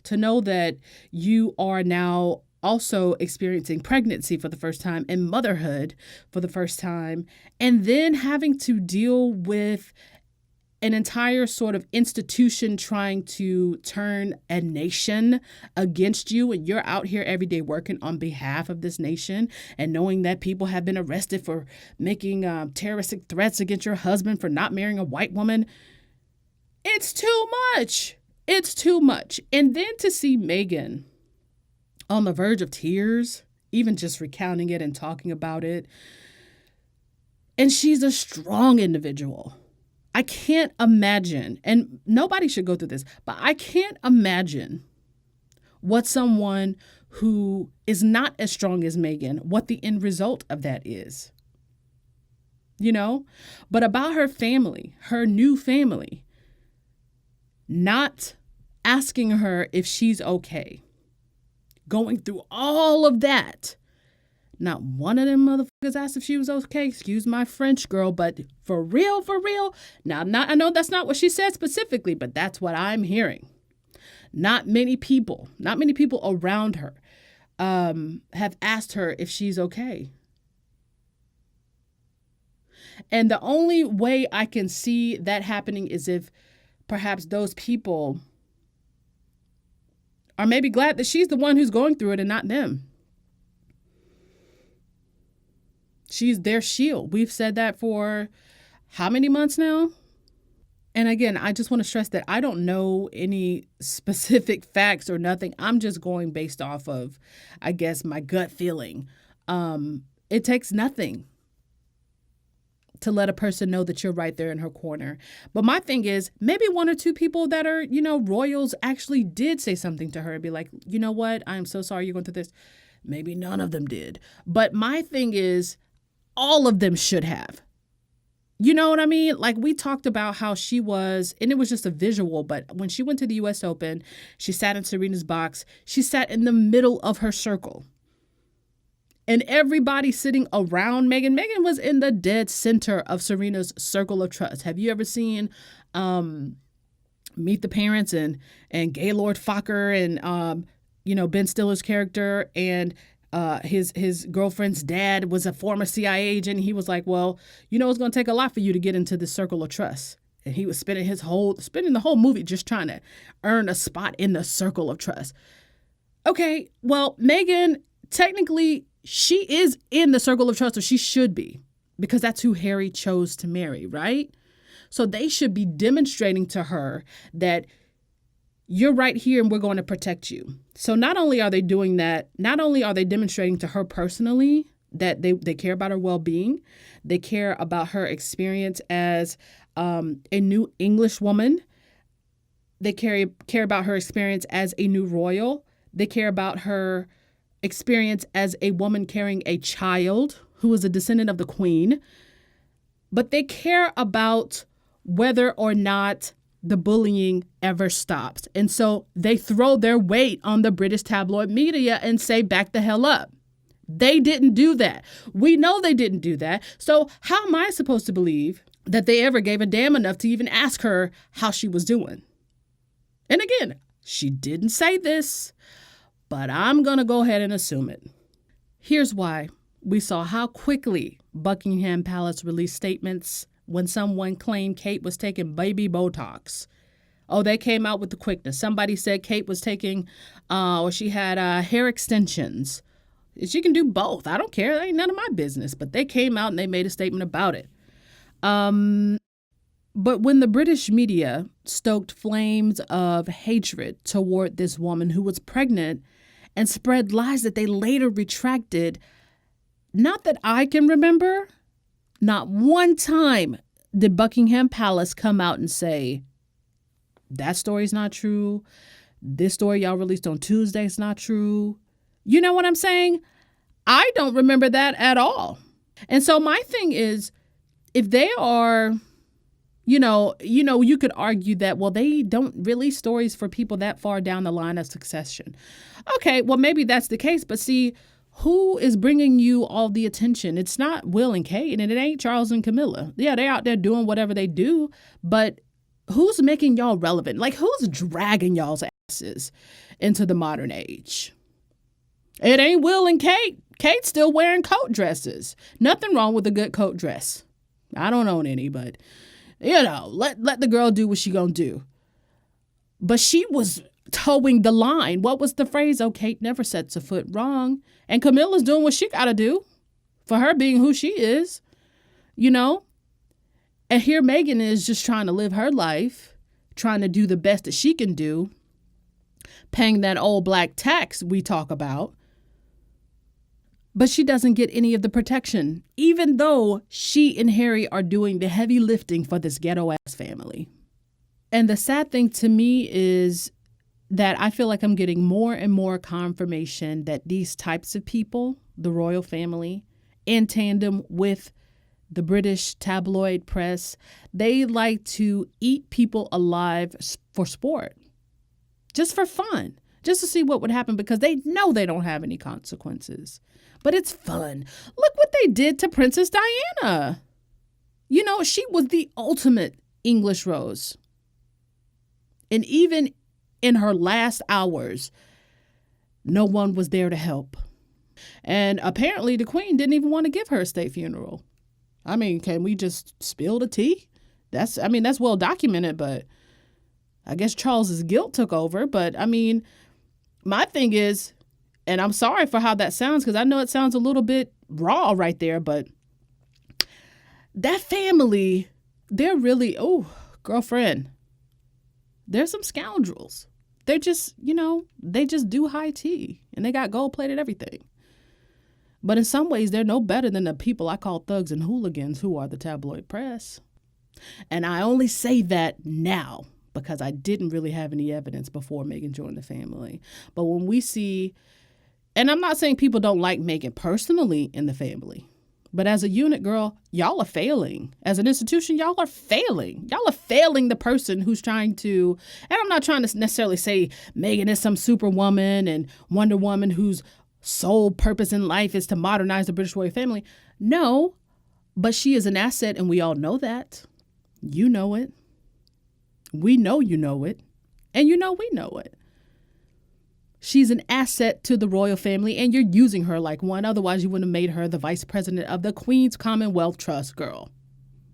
to know that you are now also experiencing pregnancy for the first time and motherhood for the first time, and then having to deal with an entire sort of institution trying to turn a nation against you, and you're out here every day working on behalf of this nation, and knowing that people have been arrested for making terroristic threats against your husband for not marrying a white woman. It's too much. It's too much. And then to see Meghan on the verge of tears, even just recounting it and talking about it. And she's a strong individual. I can't imagine, and nobody should go through this, but I can't imagine what someone who is not as strong as Meghan, what the end result of that is. You know? But about her family, her new family, not asking her if she's okay. Going through all of that. Not one of them motherfuckers asked if she was okay. Excuse my French, girl, but for real, for real. Now, I know that's not what she said specifically, but that's what I'm hearing. Not many people around her have asked her if she's okay. And the only way I can see that happening is if perhaps those people are maybe glad that she's the one who's going through it and not them. She's their shield. We've said that for how many months now? And again, I just want to stress that I don't know any specific facts or nothing. I'm just going based off of, I guess, my gut feeling. It takes nothing to let a person know that you're right there in her corner. But my thing is, maybe one or two people that are, royals actually did say something to her and be like, you know what? I'm so sorry you're going through this. Maybe none of them did. But my thing is, all of them should have. You know what I mean? Like we talked about how she was, and it was just a visual, but when she went to the US Open, she sat in Serena's box. She sat in the middle of her circle. And everybody sitting around Meghan. Meghan was in the dead center of Serena's circle of trust. Have you ever seen Meet the Parents and Gaylord Fokker and, Ben Stiller's character and his girlfriend's dad was a former CIA agent. He was like, well, it's going to take a lot for you to get into this circle of trust. And he was spending the whole movie just trying to earn a spot in the circle of trust. Okay, well, Meghan, technically, she is in the circle of trust, or she should be, because that's who Harry chose to marry, right? So they should be demonstrating to her that you're right here and we're going to protect you. So not only are they doing that, not only are they demonstrating to her personally that they care about her well-being, they care about her experience as a new English woman. They care about her experience as a new royal. They care about her experience as a woman carrying a child who is a descendant of the Queen. But they care about whether or not the bullying ever stops. And so they throw their weight on the British tabloid media and say, back the hell up. They didn't do that. We know they didn't do that. So how am I supposed to believe that they ever gave a damn enough to even ask her how she was doing? And again, she didn't say this, but I'm going to go ahead and assume it. Here's why. We saw how quickly Buckingham Palace released statements when someone claimed Kate was taking baby Botox. Oh, they came out with the quickness. Somebody said Kate was taking, or she had hair extensions. She can do both. I don't care. That ain't none of my business. But they came out and they made a statement about it. But when the British media stoked flames of hatred toward this woman who was pregnant and spread lies that they later retracted, not that I can remember, not one time did Buckingham Palace come out and say, that story's not true. This story y'all released on Tuesday is not true. You know what I'm saying? I don't remember that at all. And so my thing is, if they are You could argue that, well, they don't release stories for people that far down the line of succession. Okay, well, maybe that's the case. But see, who is bringing you all the attention? It's not Will and Kate, and it ain't Charles and Camilla. Yeah, they're out there doing whatever they do, but who's making y'all relevant? Like, who's dragging y'all's asses into the modern age? It ain't Will and Kate. Kate's still wearing coat dresses. Nothing wrong with a good coat dress. I don't own any, but, let the girl do what she gonna do. But she was towing the line. What was the phrase? Oh, Kate never sets a foot wrong. And Camilla's doing what she got to do for her being who she is, And here Meghan is just trying to live her life, trying to do the best that she can do, paying that old black tax we talk about. But she doesn't get any of the protection, even though she and Harry are doing the heavy lifting for this ghetto-ass family. And the sad thing to me is that I feel like I'm getting more and more confirmation that these types of people, the royal family, in tandem with the British tabloid press, they like to eat people alive for sport, just for fun, just to see what would happen, because they know they don't have any consequences. But it's fun. Look what they did to Princess Diana. She was the ultimate English rose. And even in her last hours, no one was there to help. And apparently the Queen didn't even want to give her a state funeral. I mean, can we just spill the tea? That's well documented, but I guess Charles's guilt took over. But my thing is, and I'm sorry for how that sounds, because I know it sounds a little bit raw right there, but that family, they're really, girlfriend, they're some scoundrels. They're just, they just do high tea and they got gold-plated everything. But in some ways, they're no better than the people I call thugs and hooligans, who are the tabloid press. And I only say that now because I didn't really have any evidence before Meghan joined the family. But when we see, and I'm not saying people don't like Meghan personally in the family, but as a unit, girl, y'all are failing. As an institution, y'all are failing. Y'all are failing the person who's trying to, and I'm not trying to necessarily say Meghan is some superwoman and Wonder Woman whose sole purpose in life is to modernize the British royal family. No, but she is an asset, and we all know that. You know it. We know you know it. And we know it. She's an asset to the royal family, and you're using her like one. Otherwise, you wouldn't have made her the vice president of the Queen's Commonwealth Trust, girl.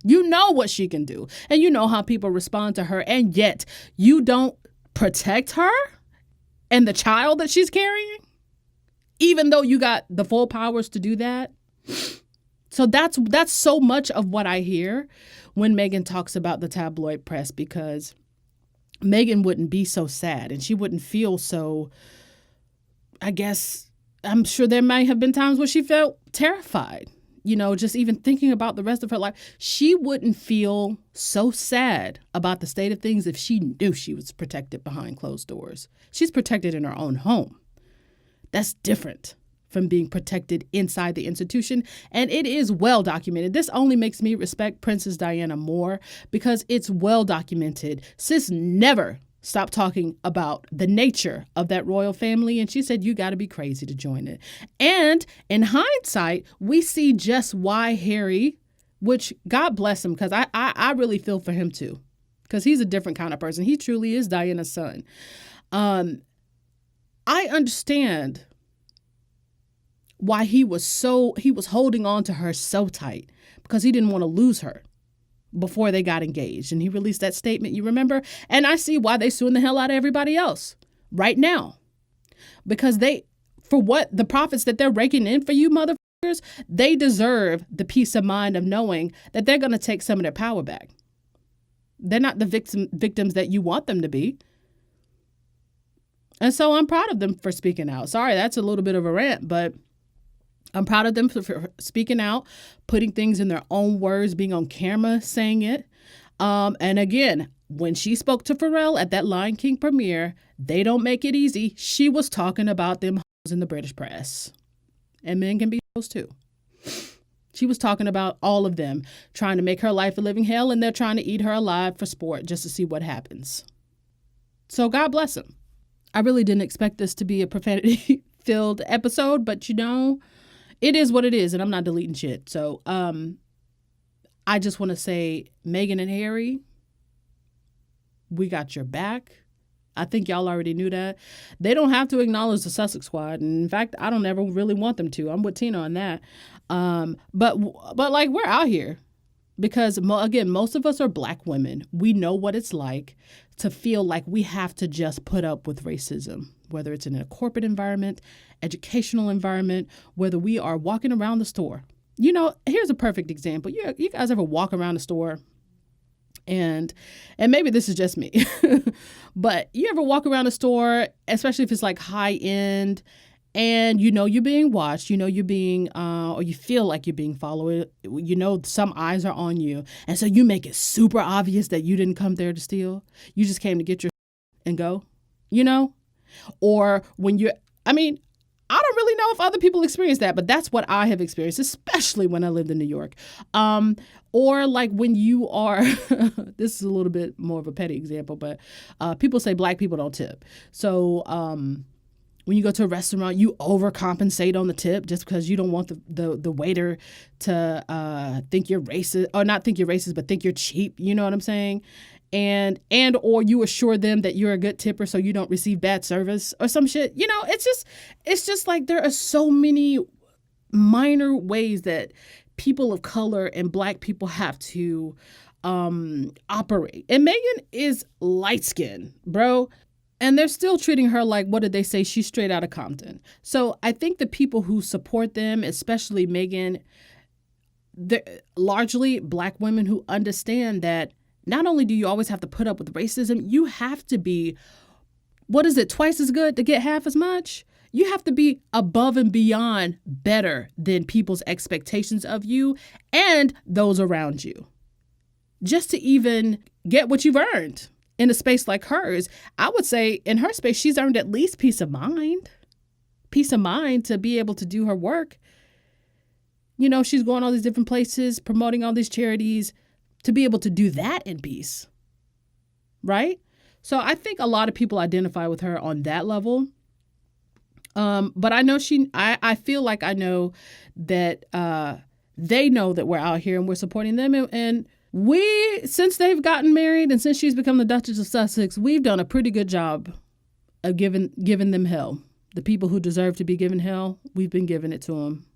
You know what she can do, and you know how people respond to her, and yet you don't protect her and the child that she's carrying, even though you got the full powers to do that. So that's so much of what I hear when Meghan talks about the tabloid press, because Meghan wouldn't be so sad and she wouldn't feel so, I guess, I'm sure there might have been times where she felt terrified, just even thinking about the rest of her life. She wouldn't feel so sad about the state of things if she knew she was protected behind closed doors. She's protected in her own home. That's different from being protected inside the institution. And it is well documented. This only makes me respect Princess Diana more because it's well documented. Sis never stopped talking about the nature of that royal family. And she said, you got to be crazy to join it. And in hindsight, we see just why Harry, which God bless him, because I really feel for him too, because he's a different kind of person. He truly is Diana's son. I understand why he was holding on to her so tight, because he didn't want to lose her before they got engaged. And he released that statement, you remember? And I see why they suing the hell out of everybody else right now, because for what the profits that they're raking in for you motherfuckers, they deserve the peace of mind of knowing that they're going to take some of their power back. They're not the victims that you want them to be. And so I'm proud of them for speaking out. Sorry, that's a little bit of a rant, but I'm proud of them for speaking out, putting things in their own words, being on camera, saying it. And again, when she spoke to Pharrell at that Lion King premiere, they don't make it easy. She was talking about them hoes in the British press. And men can be hoes too. She was talking about all of them trying to make her life a living hell, and they're trying to eat her alive for sport just to see what happens. So God bless them. I really didn't expect this to be a profanity-filled episode, but it is what it is, and I'm not deleting shit. So I just want to say, Meghan and Harry, we got your back. I think y'all already knew that. They don't have to acknowledge the Sussex Squad. And in fact, I don't ever really want them to. I'm with Tina on that. But like, we're out here because, again, most of us are Black women. We know what it's like to feel like we have to just put up with racism, whether it's in a corporate environment, educational environment, whether we are walking around the store. Here's a perfect example. You guys ever walk around the store? And maybe this is just me, but you ever walk around a store, especially if it's like high end, and you're being watched, you're being, or you feel like you're being followed, some eyes are on you. And so you make it super obvious that you didn't come there to steal. You just came to get your and go, or when I don't really know if other people experience that, but that's what I have experienced, especially when I lived in New York. Or like when you are, this is a little bit more of a petty example, but people say Black people don't tip. So when you go to a restaurant, you overcompensate on the tip just because you don't want the waiter to think you're racist, or not think you're racist, but think you're cheap. You know what I'm saying? And or you assure them that you're a good tipper so you don't receive bad service or some shit. It's just like there are so many minor ways that people of color and Black people have to operate. And Meghan is light-skinned, bro. And they're still treating her like, what did they say? She's straight out of Compton. So I think the people who support them, especially Meghan, they're largely Black women who understand that not only do you always have to put up with racism, you have to be, twice as good to get half as much? You have to be above and beyond better than people's expectations of you and those around you, just to even get what you've earned in a space like hers. I would say in her space, she's earned at least peace of mind to be able to do her work. She's going all these different places, promoting all these charities, to be able to do that in peace, right? So I think a lot of people identify with her on that level. But I know I feel like I know that they know that we're out here and we're supporting them. And since they've gotten married and since she's become the Duchess of Sussex, we've done a pretty good job of giving them hell. The people who deserve to be given hell, we've been giving it to them.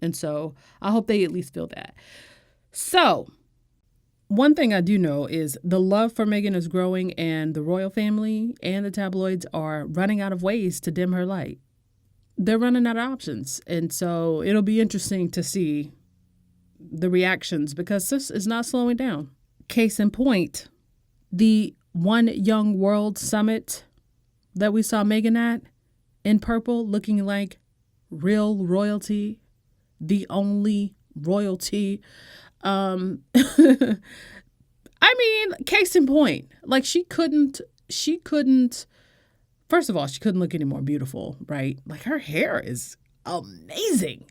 And so I hope they at least feel that. So one thing I do know is the love for Meghan is growing, and the royal family and the tabloids are running out of ways to dim her light. They're running out of options. And so it'll be interesting to see the reactions because this is not slowing down. Case in point, the One Young World Summit that we saw Meghan at in purple, looking like real royalty, the only royalty. Case in point, like she couldn't, first of all, she couldn't look any more beautiful, right? Like her hair is amazing.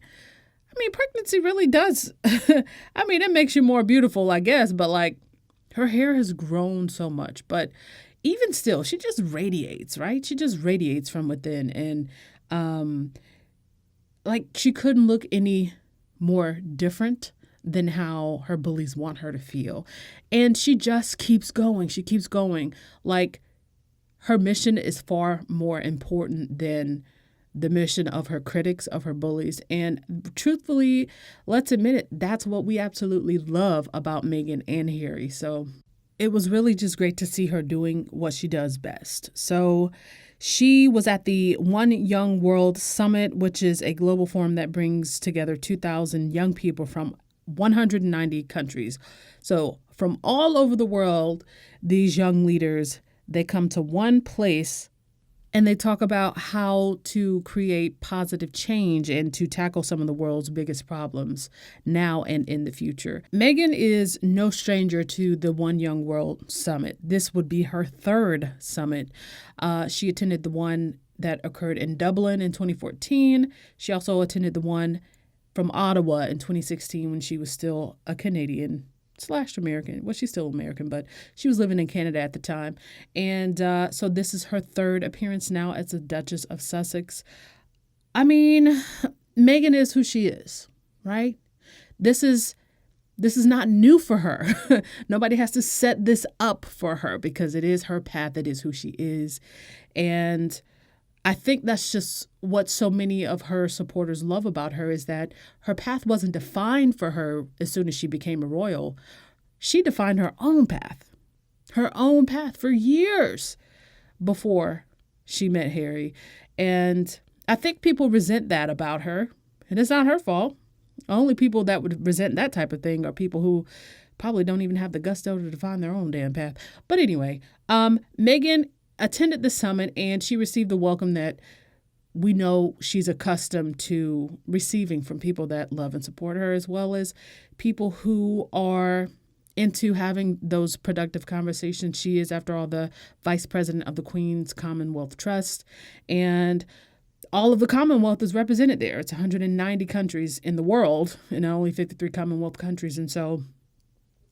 Pregnancy really does. It makes you more beautiful, I guess, but like her hair has grown so much, but even still, she just radiates, right? She just radiates from within. And, she couldn't look any more different than how her bullies want her to feel. And she just keeps going. She keeps going. Like, her mission is far more important than the mission of her critics, of her bullies. And truthfully, let's admit it, that's what we absolutely love about Meghan and Harry. So it was really just great to see her doing what she does best. So she was at the One Young World Summit, which is a global forum that brings together 2,000 young people from 190 countries. So from all over the world, these young leaders, they come to one place and they talk about how to create positive change and to tackle some of the world's biggest problems now and in the future. Meghan is no stranger to the One Young World Summit. This would be her third summit. She attended the one that occurred in Dublin in 2014. She also attended the one from Ottawa in 2016 when she was still a Canadian / American. Well, she's still American, but she was living in Canada at the time. And so this is her third appearance now as the Duchess of Sussex. I mean, Meghan is who she is, right? This is not new for her. Nobody has to set this up for her because it is her path. It is who she is. And I think that's just what so many of her supporters love about her, is that her path wasn't defined for her as soon as she became a royal. She defined her own path for years before she met Harry. And I think people resent that about her. And it's not her fault. Only people that would resent that type of thing are people who probably don't even have the gusto to define their own damn path. But anyway, Meghan attended the summit and she received the welcome that we know she's accustomed to receiving from people that love and support her, as well as people who are into having those productive conversations. She is, after all, the vice president of the Queen's Commonwealth Trust, and all of the Commonwealth is represented there. It's 190 countries in the world and only 53 Commonwealth countries. And so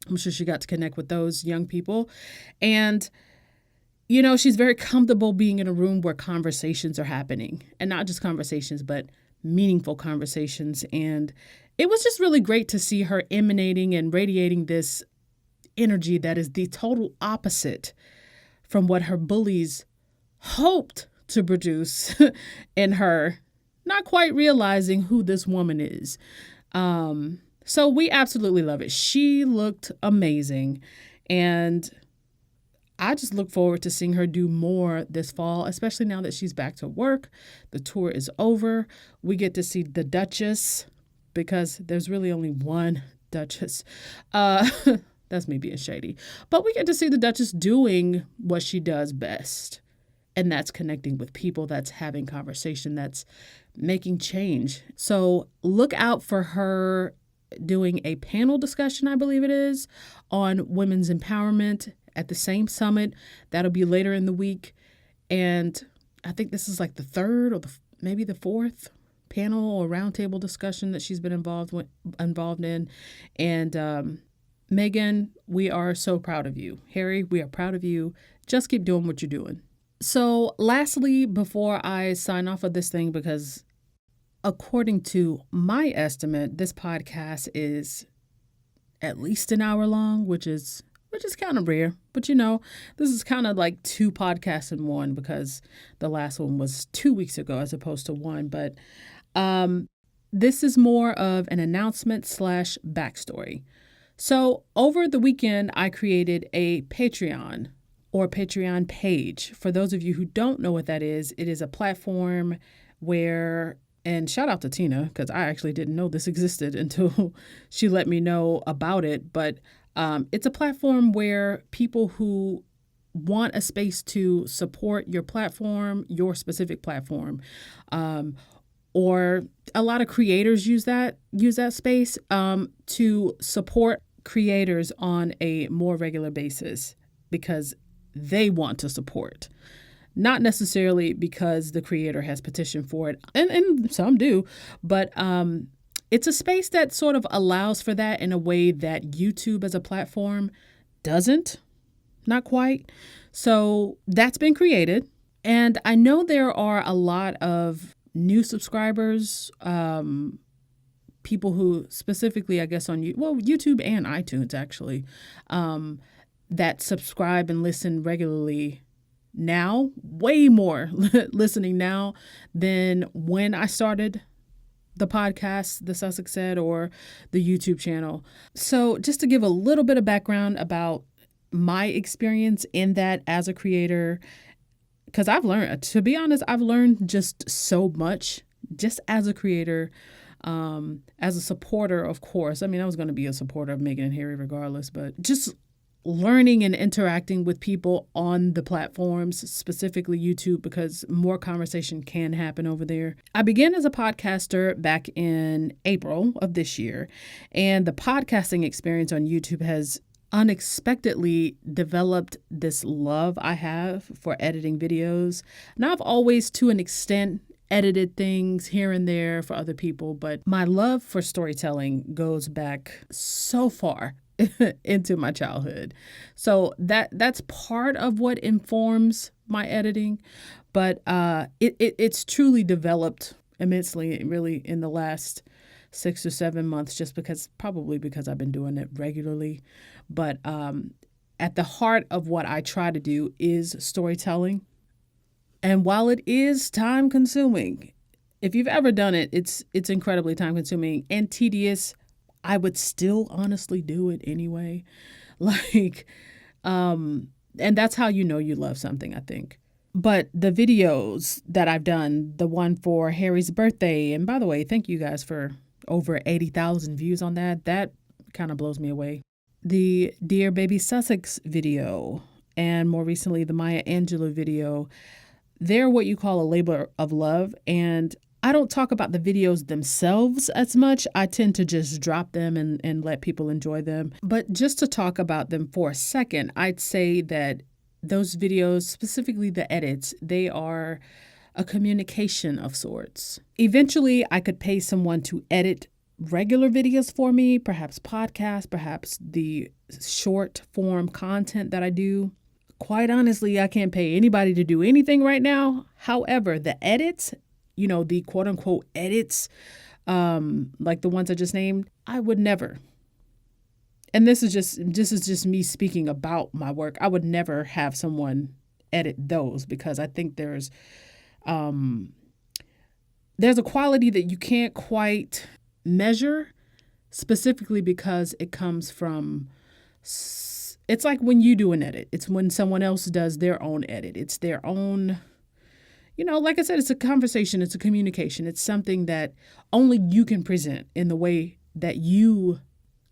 I'm sure she got to connect with those young people. And, you know, she's very comfortable being in a room where conversations are happening, and not just conversations, but meaningful conversations. And it was just really great to see her emanating and radiating this energy that is the total opposite from what her bullies hoped to produce in her, not quite realizing who this woman is. So we absolutely love it. She looked amazing. And I just look forward to seeing her do more this fall, especially now that she's back to work. The tour is over. We get to see the Duchess, because there's really only one Duchess. That's me being shady. But we get to see the Duchess doing what she does best. And that's connecting with people, that's having conversation, that's making change. So look out for her doing a panel discussion, I believe it is, on women's empowerment at the same summit. That'll be later in the week. And I think this is like the third or maybe the fourth panel or roundtable discussion that she's been involved in. And Meghan, we are so proud of you. Harry, we are proud of you. Just keep doing what you're doing. So lastly, before I sign off of this thing, because according to my estimate, this podcast is at least an hour long, which is kind of rare. But, you know, this is kind of like two podcasts in one, because the last one was 2 weeks ago as opposed to one. But this is more of an announcement / backstory. So over the weekend, I created a Patreon or Patreon page. For those of you who don't know what that is, it is a platform where, and shout out to Tina, because I actually didn't know this existed until she let me know about it. But it's a platform where people who want a space to support your platform, your specific platform, or a lot of creators use that space to support creators on a more regular basis, because they want to support, not necessarily because the creator has petitioned for it, and some do, but it's a space that sort of allows for that in a way that YouTube as a platform doesn't, not quite. So that's been created, and I know there are a lot of new subscribers, people who specifically, I guess, on YouTube and iTunes actually, that subscribe and listen regularly now, way more listening now than when I started the podcast, the Sussex Set, or the YouTube channel. So just to give a little bit of background about my experience in that as a creator, because I've learned, to be honest, I've learned just so much just as a creator, as a supporter, of course. I mean, I was going to be a supporter of Meghan and Harry regardless, but just learning and interacting with people on the platforms, specifically YouTube, because more conversation can happen over there. I began as a podcaster back in April of this year, and the podcasting experience on YouTube has unexpectedly developed this love I have for editing videos. Now, I've always, to an extent, edited things here and there for other people, but my love for storytelling goes back so far into my childhood. So that's part of what informs my editing, but it's truly developed immensely, really, in the last 6 or 7 months, just because I've been doing it regularly. But at the heart of what I try to do is storytelling. And while it is time consuming, if you've ever done it, it's incredibly time consuming and tedious. I would still honestly do it anyway. And that's how you know you love something, I think. But the videos that I've done, the one for Harry's birthday, and by the way, thank you guys for over 80,000 views on that. That kind of blows me away. The Dear Baby Sussex video, and more recently, the Maya Angelou video. They're what you call a labor of love. And I don't talk about the videos themselves as much. I tend to just drop them and let people enjoy them. But just to talk about them for a second, I'd say that those videos, specifically the edits, they are a communication of sorts. Eventually, I could pay someone to edit regular videos for me, perhaps podcasts, perhaps the short form content that I do. Quite honestly, I can't pay anybody to do anything right now. However, the edits, the quote unquote edits, like the ones I just named, I would never. And this is just me speaking about my work. I would never have someone edit those because I think there's a quality that you can't quite measure, specifically because it comes from. It's like when you do an edit. It's when someone else does their own edit. It's their own, like I said, it's a conversation. It's a communication. It's something that only you can present in the way that you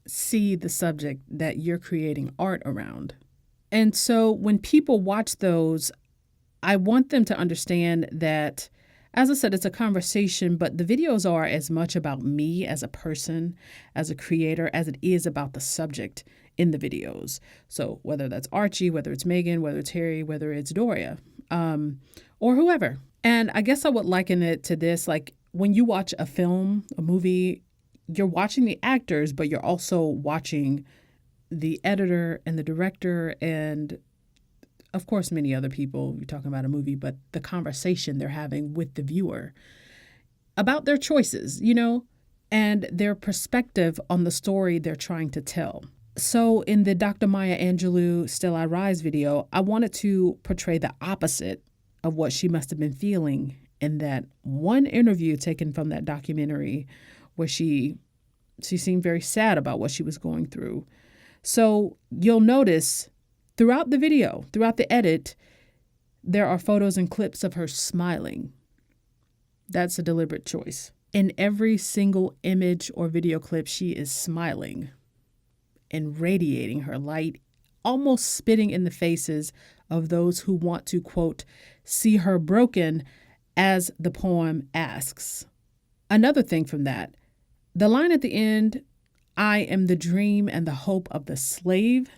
see the subject that you're creating art around. And so when people watch those, I want them to understand that, as I said, it's a conversation, but the videos are as much about me as a person, as a creator, as it is about the subject in the videos. So whether that's Archie, whether it's Meghan, whether it's Harry, whether it's Doria, or whoever. And I guess I would liken it to this, like when you watch a film, a movie, you're watching the actors, but you're also watching the editor and the director and, of course, many other people. You're talking about a movie, but the conversation they're having with the viewer about their choices, and their perspective on the story they're trying to tell. So in the Dr. Maya Angelou Still I Rise video, I wanted to portray the opposite of what she must have been feeling in that one interview taken from that documentary where she seemed very sad about what she was going through. So you'll notice throughout the video, throughout the edit, there are photos and clips of her smiling. That's a deliberate choice. In every single image or video clip, she is smiling and radiating her light, almost spitting in the faces of those who want to, quote, see her broken, as the poem asks. Another thing from that, the line at the end, I am the dream and the hope of the slave.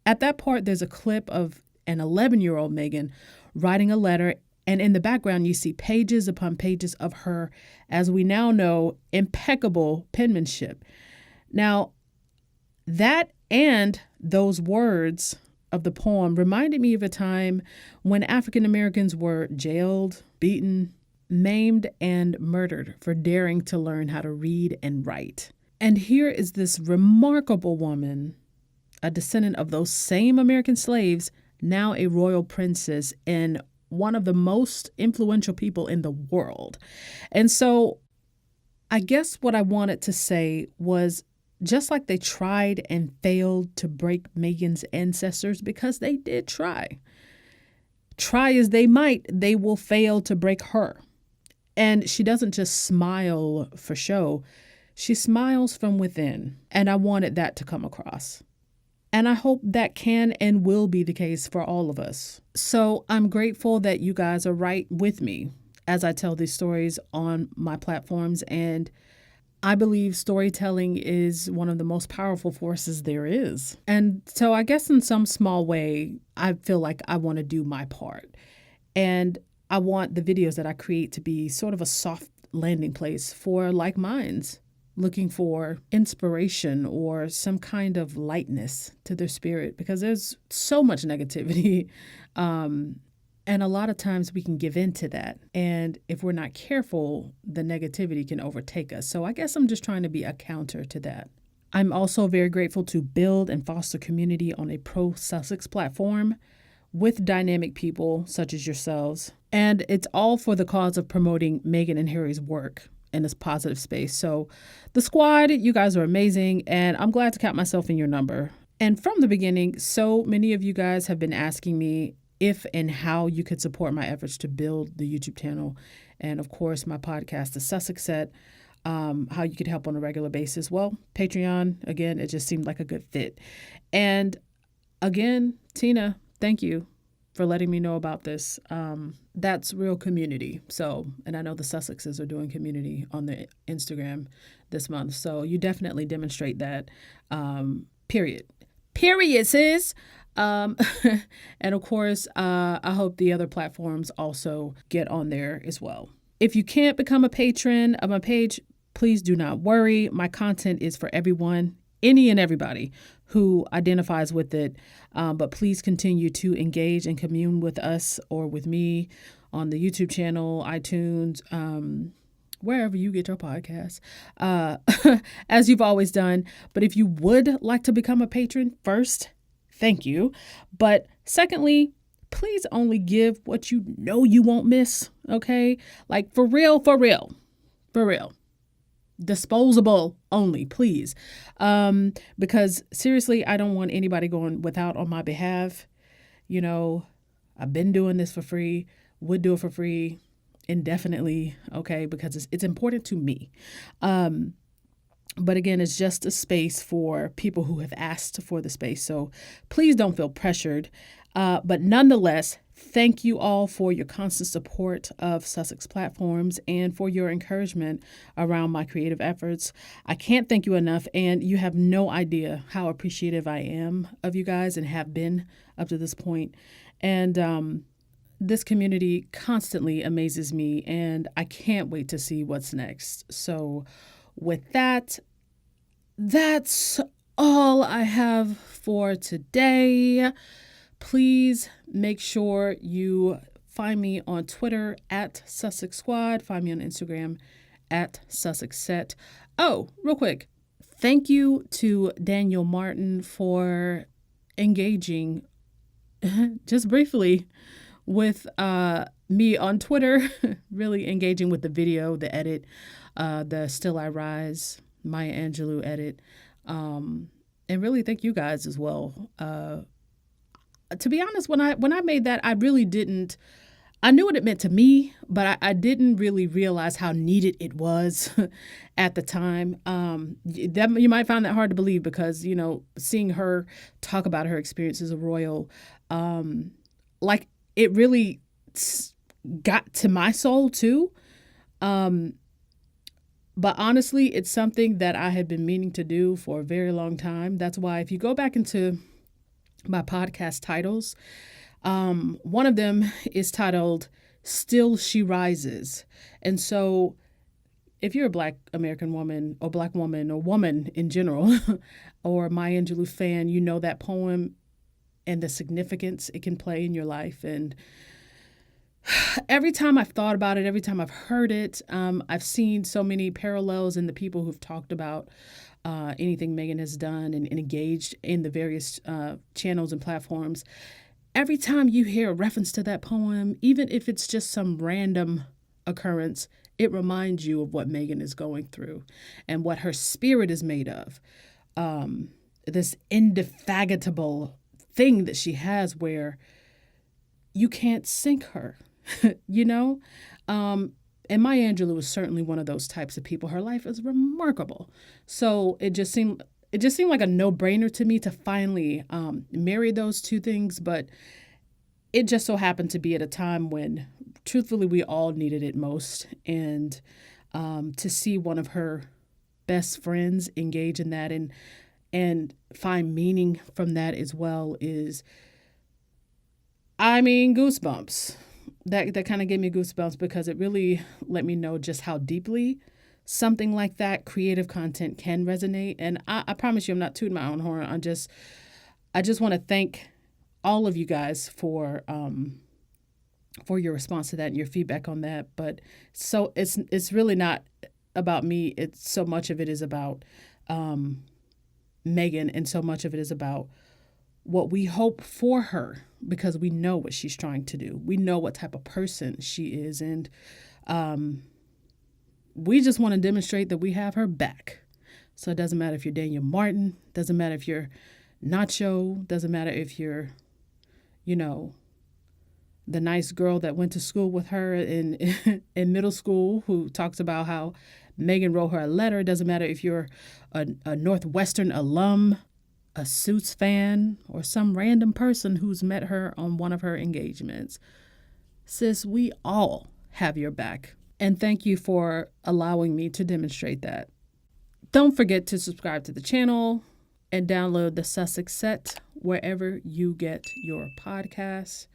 At that part, there's a clip of an 11-year-old Meghan writing a letter, and in the background, you see pages upon pages of her, as we now know, impeccable penmanship. Now, that and those words of the poem reminded me of a time when African Americans were jailed, beaten, maimed, and murdered for daring to learn how to read and write. And here is this remarkable woman, a descendant of those same American slaves, now a royal princess and one of the most influential people in the world. And so I guess what I wanted to say was, just like they tried and failed to break Meghan's ancestors, because they did try as they might, they will fail to break her. And she doesn't just smile for show. She smiles from within. And I wanted that to come across. And I hope that can and will be the case for all of us. So I'm grateful that you guys are right with me as I tell these stories on my platforms. And I believe storytelling is one of the most powerful forces there is. And so I guess in some small way, I feel like I want to do my part. And I want the videos that I create to be sort of a soft landing place for like minds looking for inspiration or some kind of lightness to their spirit, because there's so much negativity. And a lot of times we can give in to that. And if we're not careful, the negativity can overtake us. So I guess I'm just trying to be a counter to that. I'm also very grateful to build and foster community on a pro-Sussex platform with dynamic people such as yourselves. And it's all for the cause of promoting Meghan and Harry's work in this positive space. So the squad, you guys are amazing, and I'm glad to count myself in your number. And from the beginning, so many of you guys have been asking me if and how you could support my efforts to build the YouTube channel and, of course, my podcast, The Sussex Set, how you could help on a regular basis. Well, Patreon, again, it just seemed like a good fit. And again, Tina, thank you for letting me know about this. That's real community. So, and I know the Sussexes are doing community on the Instagram this month. So you definitely demonstrate that. Period, sis. And of course, I hope the other platforms also get on there as well. If you can't become a patron of my page, please do not worry. My content is for everyone, any and everybody who identifies with it. But please continue to engage and commune with us or with me on the YouTube channel, iTunes, wherever you get your podcasts, as you've always done. But if you would like to become a patron, first, thank you. But secondly, please only give what you know you won't miss, okay? Like for real. Disposable only, please. Because seriously, I don't want anybody going without on my behalf. You know, I've been doing this for free, would do it for free indefinitely, okay? Because it's important to me. But again, it's just a space for people who have asked for the space. So please don't feel pressured. But nonetheless, thank you all for your constant support of Sussex platforms and for your encouragement around my creative efforts. I can't thank you enough. And you have no idea how appreciative I am of you guys and have been up to this point. And this community constantly amazes me, and I can't wait to see what's next. So with that, that's all I have for today. Please make sure you find me on Twitter at Sussex Squad. Find me on Instagram at Sussex Set. Oh, real quick. Thank you to Daniel Martin for engaging just briefly with me on Twitter, really engaging with the video, the edit, the Still I Rise, Maya Angelou edit. And really thank you guys as well. To be honest, when I made that, I really didn't, I knew what it meant to me, but I didn't really realize how needed it was at the time. That you might find that hard to believe because, you know, seeing her talk about her experience as a royal, like it really got to my soul too. But honestly, it's something that I had been meaning to do for a very long time. That's why if you go back into my podcast titles, one of them is titled Still She Rises. And so if you're a Black American woman or Black woman or woman in general or Maya Angelou fan, you know that poem and the significance it can play in your life. And every time I've thought about it, every time I've heard it, I've seen so many parallels in the people who've talked about anything Meghan has done and engaged in the various channels and platforms. Every time you hear a reference to that poem, even if it's just some random occurrence, it reminds you of what Meghan is going through and what her spirit is made of. This indefatigable thing that she has where you can't sink her, you know? And Maya Angelou is certainly one of those types of people. Her life is remarkable. So it just seemed like a no-brainer to me to finally marry those two things. But it just so happened to be at a time when, truthfully, we all needed it most. And to see one of her best friends engage in that and find meaning from that as well is, I mean, goosebumps. that kind of gave me goosebumps because it really let me know just how deeply something like that, creative content, can resonate. And I promise you, I'm not tooting my own horn. I just want to thank all of you guys for your response to that and your feedback on that. But so it's really not about me. It's so much of it is about Meghan, and so much of it is about what we hope for her, because we know what she's trying to do. We know what type of person she is, and we just want to demonstrate that we have her back. So it doesn't matter if you're Daniel Martin, doesn't matter if you're Nacho, doesn't matter if you're, the nice girl that went to school with her in middle school who talks about how Meghan wrote her a letter. It doesn't matter if you're a Northwestern alum, a Suits fan, or some random person who's met her on one of her engagements. Sis, we all have your back. And thank you for allowing me to demonstrate that. Don't forget to subscribe to the channel and download the Sussex Set wherever you get your podcasts.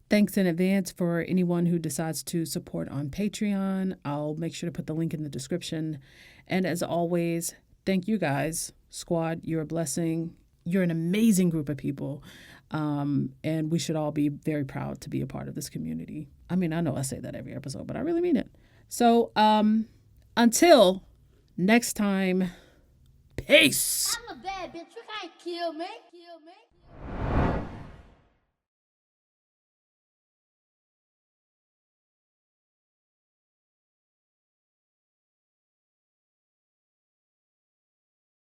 Thanks in advance for anyone who decides to support on Patreon. I'll make sure to put the link in the description. And as always, thank you guys. Squad, you're a blessing. You're an amazing group of people. And we should all be very proud to be a part of this community. I mean, I know I say that every episode, but I really mean it. So until next time, peace. I'm a bad bitch. You can't kill me.